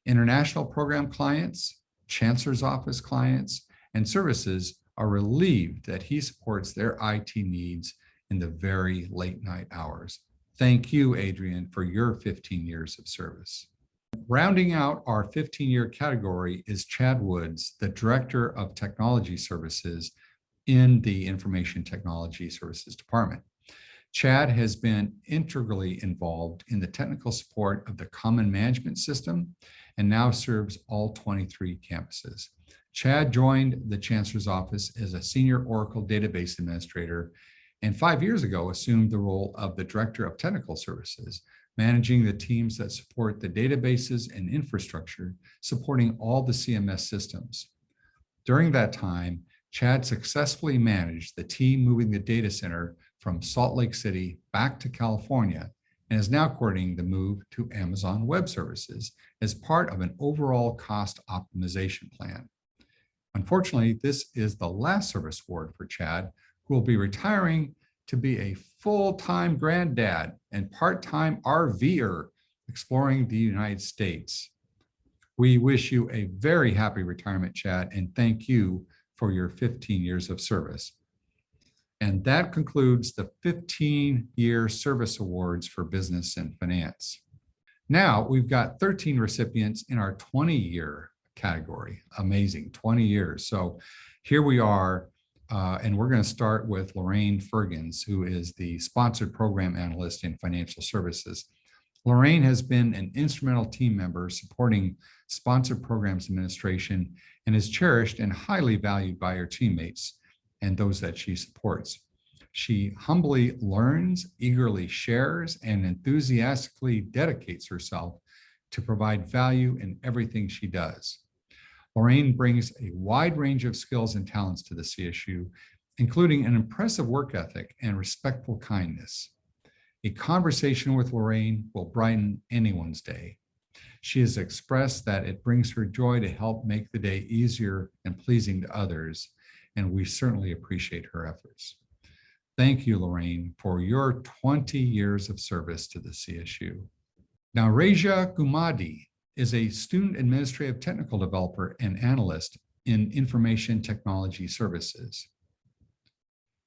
International program clients, Chancellor's office clients, and services are relieved that he supports their IT needs in the very late night hours. Thank you, Adrian, for your 15 years of service. Rounding out our 15-year category is Chad Woods, the Director of Technology Services in the Information Technology Services Department. Chad has been integrally involved in the technical support of the Common Management System and now serves all 23 campuses. Chad joined the Chancellor's office as a senior Oracle database administrator, and 5 years ago assumed the role of the Director of Technical Services, managing the teams that support the databases and infrastructure supporting all the CMS systems. During that time, Chad successfully managed the team moving the data center from Salt Lake City back to California, and is now coordinating the move to Amazon Web Services as part of an overall cost optimization plan. Unfortunately, this is the last service award for Chad, who will be retiring to be a full-time granddad and part-time RVer exploring the United States. We wish you a very happy retirement, Chad, and thank you for your 15 years of service. And that concludes the 15-year service awards for business and finance. Now we've got 13 recipients in our 20-year category. Amazing, 20 years. So here we are, and we're going to start with Lorraine Fergens, who is the sponsored program analyst in financial services. Lorraine has been an instrumental team member supporting sponsored programs administration and is cherished and highly valued by her teammates and those that she supports. She humbly learns, eagerly shares, and enthusiastically dedicates herself to provide value in everything she does. Lorraine brings a wide range of skills and talents to the CSU, including an impressive work ethic and respectful kindness. A conversation with Lorraine will brighten anyone's day. She has expressed that it brings her joy to help make the day easier and pleasing to others, and we certainly appreciate her efforts. Thank you, Lorraine, for your 20 years of service to the CSU. Now, Reja Gumadi is a student administrative technical developer and analyst in information technology services.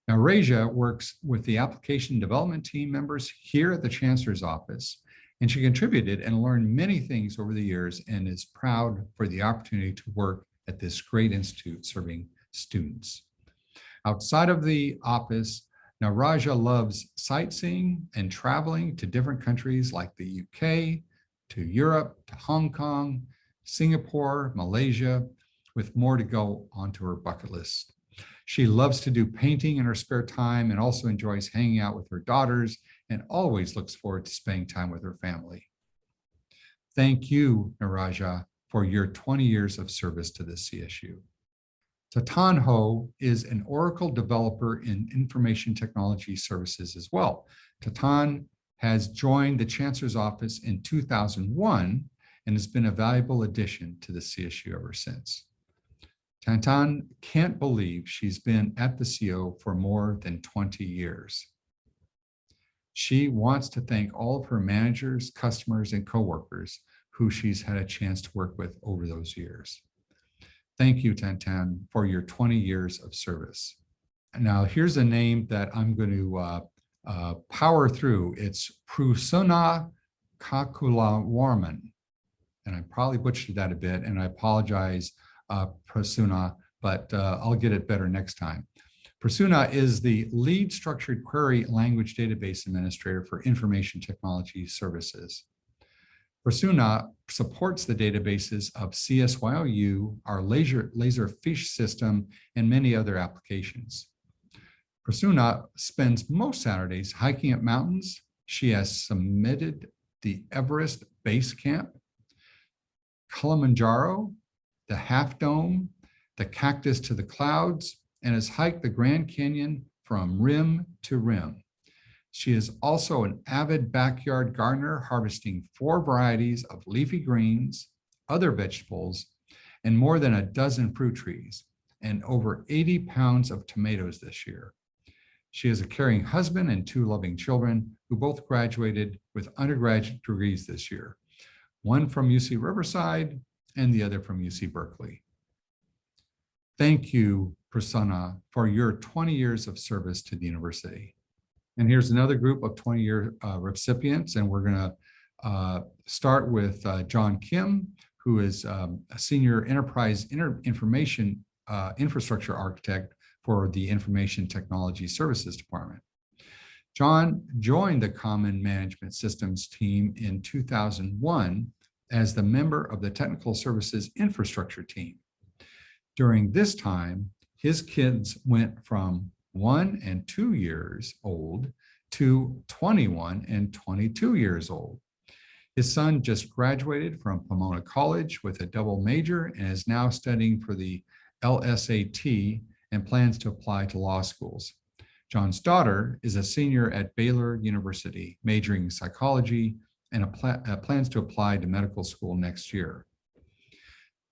Now, Reja works with the application development team members here at the Chancellor's office, and she contributed and learned many things over the years and is proud for the opportunity to work at this great institute serving students. Outside of the office, now Raja loves sightseeing and traveling to different countries like the UK, to Europe, to Hong Kong, Singapore, Malaysia, with more to go onto her bucket list. She loves to do painting in her spare time and also enjoys hanging out with her daughters and always looks forward to spending time with her family. Thank you, Naraja, for your 20 years of service to the CSU. Tatan Ho is an Oracle developer in information technology services as well. Tatan has joined the Chancellor's office in 2001 and has been a valuable addition to the CSU ever since. Tantan can't believe she's been at the CO for more than 20 years. She wants to thank all of her managers, customers, and coworkers who she's had a chance to work with over those years. Thank you, Tantan, for your 20 years of service. Now, here's a name that I'm going to power through. It's Prusuna Kakulawarman. And I probably butchered that a bit, and I apologize, Prasuna, but I'll get it better next time. Prasuna is the lead structured query language database administrator for information technology services. Prasuna supports the databases of CSYOU, our Laserfish system, and many other applications. Prasuna spends most Saturdays hiking up mountains. She has summited the Everest Base Camp, Kilimanjaro, the Half Dome, the Cactus to the Clouds, and has hiked the Grand Canyon from rim to rim. She is also an avid backyard gardener, harvesting 4 varieties of leafy greens, other vegetables, and more than a dozen fruit trees, and over 80 pounds of tomatoes this year. She has a caring husband and 2 loving children who both graduated with undergraduate degrees this year, one from UC Riverside and the other from UC Berkeley. Thank you, Prasanna, for your 20 years of service to the university. And here's another group of 20-year recipients, and we're going to start with John Kim, who is a senior enterprise information infrastructure architect for the Information Technology Services Department. John joined the Common Management Systems team in 2001 as the member of the Technical Services Infrastructure team. During this time, his kids went from 1 and 2 years old to 21 and 22 years old. His son just graduated from Pomona College with a double major and is now studying for the LSAT and plans to apply to law schools. John's daughter is a senior at Baylor University, majoring in psychology and plans to apply to medical school next year.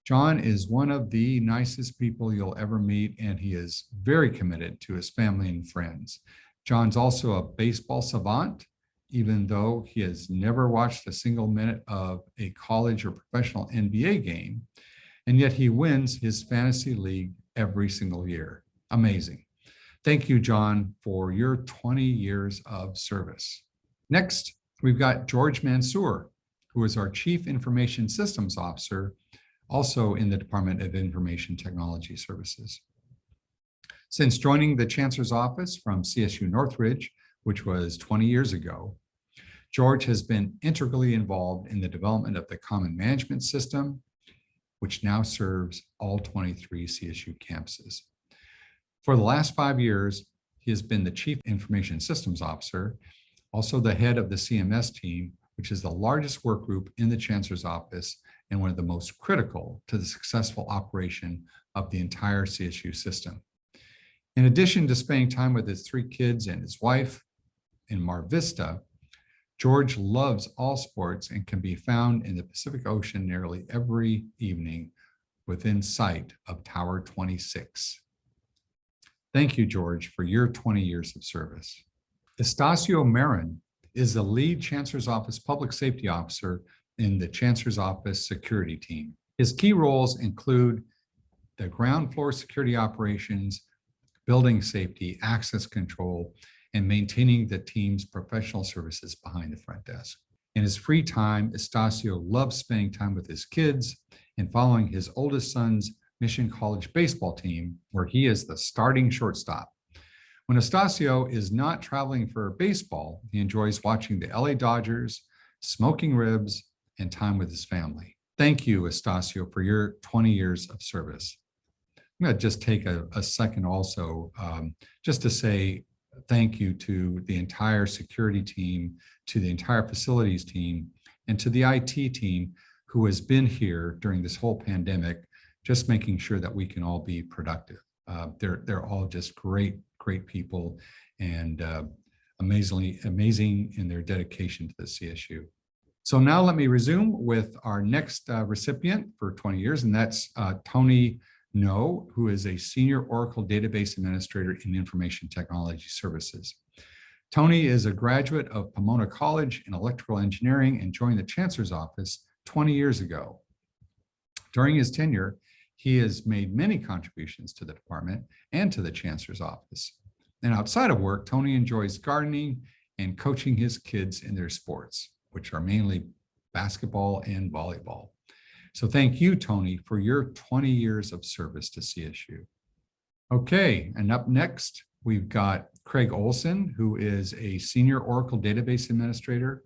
John is one of the nicest people you'll ever meet, and he is very committed to his family and friends. John's also a baseball savant, even though he has never watched a single minute of a college or professional NBA game, and yet he wins his fantasy league every single year. Amazing. Thank you, John, for your 20 years of service. Next, we've got George Mansour, who is our Chief Information Systems Officer, also in the Department of Information Technology Services. Since joining the Chancellor's office from CSU Northridge, which was 20 years ago, George has been integrally involved in the development of the Common Management System, which now serves all 23 CSU campuses. For the last 5 years, he has been the Chief Information Systems Officer, also the head of the CMS team, which is the largest work group in the Chancellor's office and one of the most critical to the successful operation of the entire CSU system. In addition to spending time with his 3 kids and his wife in Mar Vista, George loves all sports and can be found in the Pacific Ocean nearly every evening within sight of Tower 26. Thank you, George, for your 20 years of service. Estacio Marin is the lead Chancellor's Office Public Safety Officer in the Chancellor's Office Security Team. His key roles include the ground floor security operations, building safety, access control, and maintaining the team's professional services behind the front desk. In his free time, Estacio loves spending time with his kids and following his oldest son's Mission College baseball team, where he is the starting shortstop. When Estacio is not traveling for baseball, he enjoys watching the LA Dodgers, smoking ribs, and time with his family. Thank you, Estacio, for your 20 years of service. I'm going to just take a second also just to say thank you to the entire security team, to the entire facilities team, and to the IT team who has been here during this whole pandemic, just making sure that we can all be productive. They're all just great people and amazing in their dedication to the CSU. So now let me resume with our next recipient for 20 years, and that's Tony No, who is a senior Oracle database administrator in Information Technology Services. Tony is a graduate of Pomona College in electrical engineering and joined the Chancellor's office 20 years ago. During his tenure, he has made many contributions to the department and to the Chancellor's office. And outside of work, Tony enjoys gardening and coaching his kids in their sports, which are mainly basketball and volleyball. So thank you, Tony, for your 20 years of service to CSU. Okay, and up next, we've got Craig Olson, who is a senior Oracle database administrator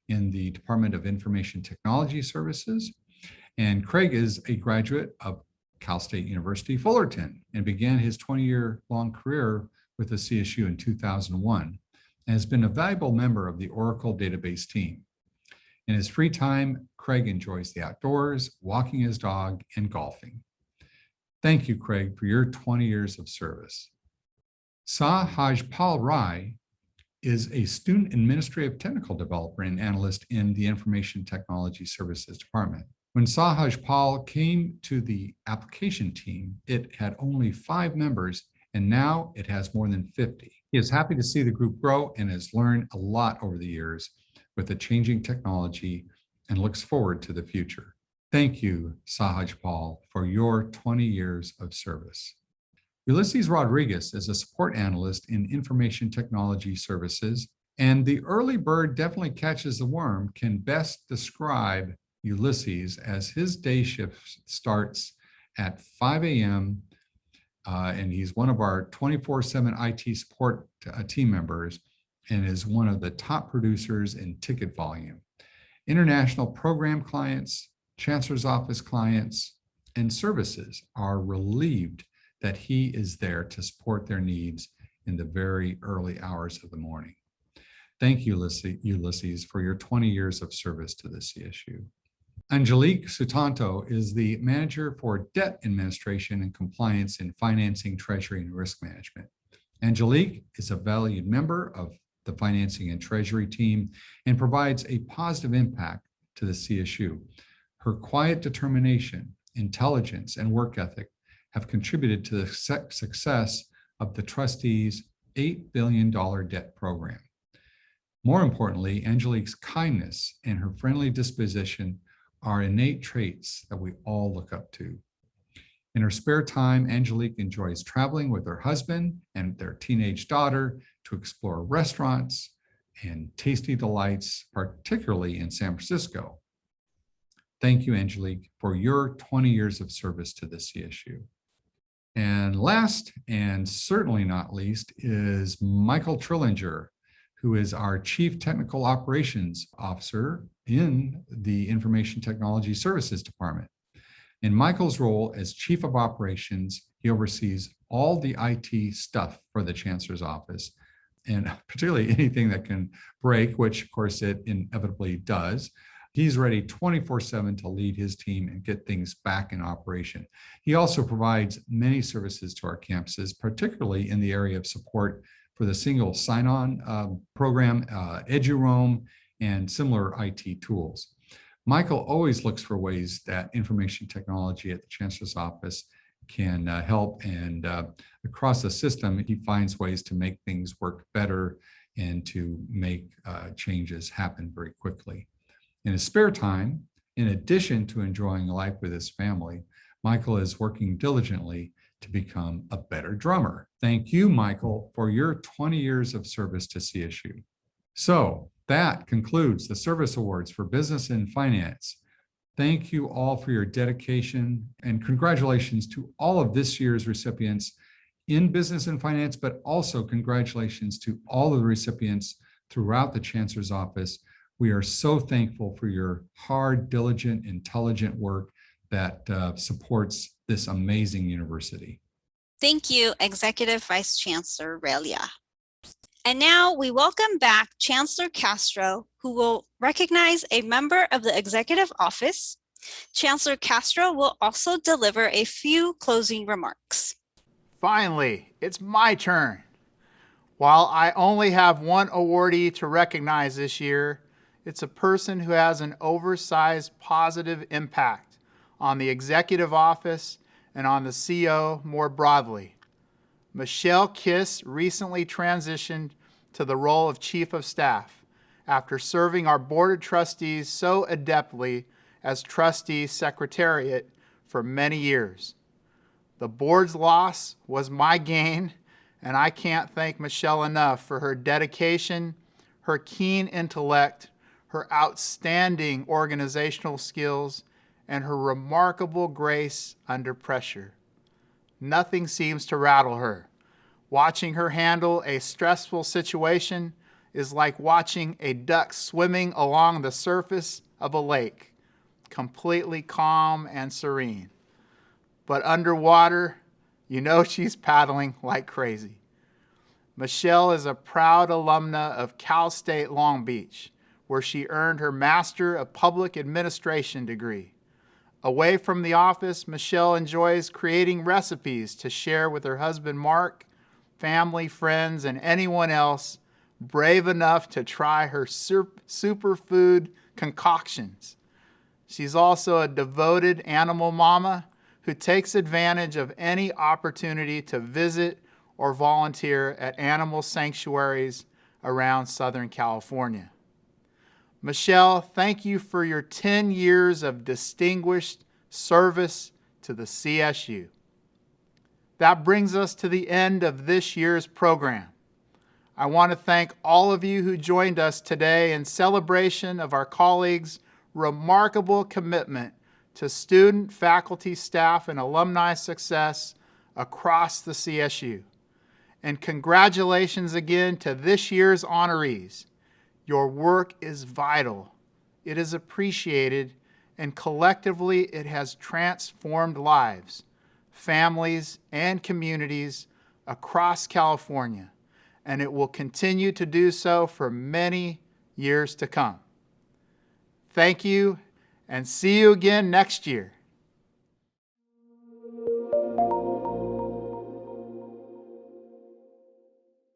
in the Department of Information Technology Services. And Craig is a graduate of Cal State University Fullerton and began his 20-year-long career with the CSU in 2001 and has been a valuable member of the Oracle database team. In his free time, Craig enjoys the outdoors, walking his dog, and golfing. Thank you, Craig, for your 20 years of service. Sahajpal Rai is a student administrative technical developer and analyst in the Information Technology Services Department. When Sahaj Paul came to the application team, it had only 5 members, and now it has more than 50. He is happy to see the group grow and has learned a lot over the years with the changing technology and looks forward to the future. Thank you, Sahaj Paul, for your 20 years of service. Ulysses Rodriguez is a support analyst in Information Technology Services, and the early bird definitely catches the worm can best describe Ulysses as his day shift starts at 5 a.m. And he's one of our 24/7 IT support team members and is one of the top producers in ticket volume. International program clients, Chancellor's Office clients, and services are relieved that he is there to support their needs in the very early hours of the morning. Thank you, Ulysses, for your 20 years of service to the CSU. Angelique Sutanto is the manager for debt administration and compliance in financing, treasury, and risk management. Angelique is a valued member of the financing and treasury team and provides a positive impact to the CSU. Her quiet determination, intelligence, and work ethic have contributed to the success of the trustees' $8 billion debt program. More importantly, Angelique's kindness and her friendly disposition are innate traits that we all look up to. In her spare time, Angelique enjoys traveling with her husband and their teenage daughter to explore restaurants and tasty delights, particularly in San Francisco. Thank you, Angelique, for your 20 years of service to the CSU. And last, and certainly not least, is Michael Trillinger, who is our Chief Technical Operations Officer in the Information Technology Services Department. In Michael's role as Chief of Operations, he oversees all the IT stuff for the Chancellor's Office, and particularly anything that can break, which of course it inevitably does. He's ready 24/7 to lead his team and get things back in operation. He also provides many services to our campuses, particularly in the area of support for the single sign-on program, EduRoam, and similar IT tools. Michael always looks for ways that information technology at the Chancellor's Office can help, and across the system, he finds ways to make things work better and to make changes happen very quickly. In his spare time, in addition to enjoying life with his family, Michael is working diligently to become a better drummer. Thank you, Michael, for your 20 years of service to CSU. So that concludes the service awards for business and finance. Thank you all for your dedication, and congratulations to all of this year's recipients in business and finance, but also congratulations to all of the recipients throughout the Chancellor's Office. We are so thankful for your hard, diligent, intelligent work that supports this amazing university. Thank you, Executive Vice Chancellor Relia. And now we welcome back Chancellor Castro, who will recognize a member of the Executive Office. Chancellor Castro will also deliver a few closing remarks. Finally, it's my turn. While I only have one awardee to recognize this year, it's a person who has an oversized positive impact on the Executive Office and on the CO more broadly. Michelle Kiss recently transitioned to the role of Chief of Staff after serving our Board of Trustees so adeptly as Trustee Secretariat for many years. The board's loss was my gain, and I can't thank Michelle enough for her dedication, her keen intellect, her outstanding organizational skills, and her remarkable grace under pressure. Nothing seems to rattle her. Watching her handle a stressful situation is like watching a duck swimming along the surface of a lake, completely calm and serene. But underwater, you know she's paddling like crazy. Michelle is a proud alumna of Cal State Long Beach, where she earned her Master of Public Administration degree. Away from the office, Michelle enjoys creating recipes to share with her husband, Mark, family, friends, and anyone else brave enough to try her superfood concoctions. She's also a devoted animal mama who takes advantage of any opportunity to visit or volunteer at animal sanctuaries around Southern California. Michelle, thank you for your 10 years of distinguished service to the CSU. That brings us to the end of this year's program. I want to thank all of you who joined us today in celebration of our colleagues' remarkable commitment to student, faculty, staff, and alumni success across the CSU. And congratulations again to this year's honorees. Your work is vital, it is appreciated, and collectively it has transformed lives, families, and communities across California, and it will continue to do so for many years to come. Thank you, and see you again next year.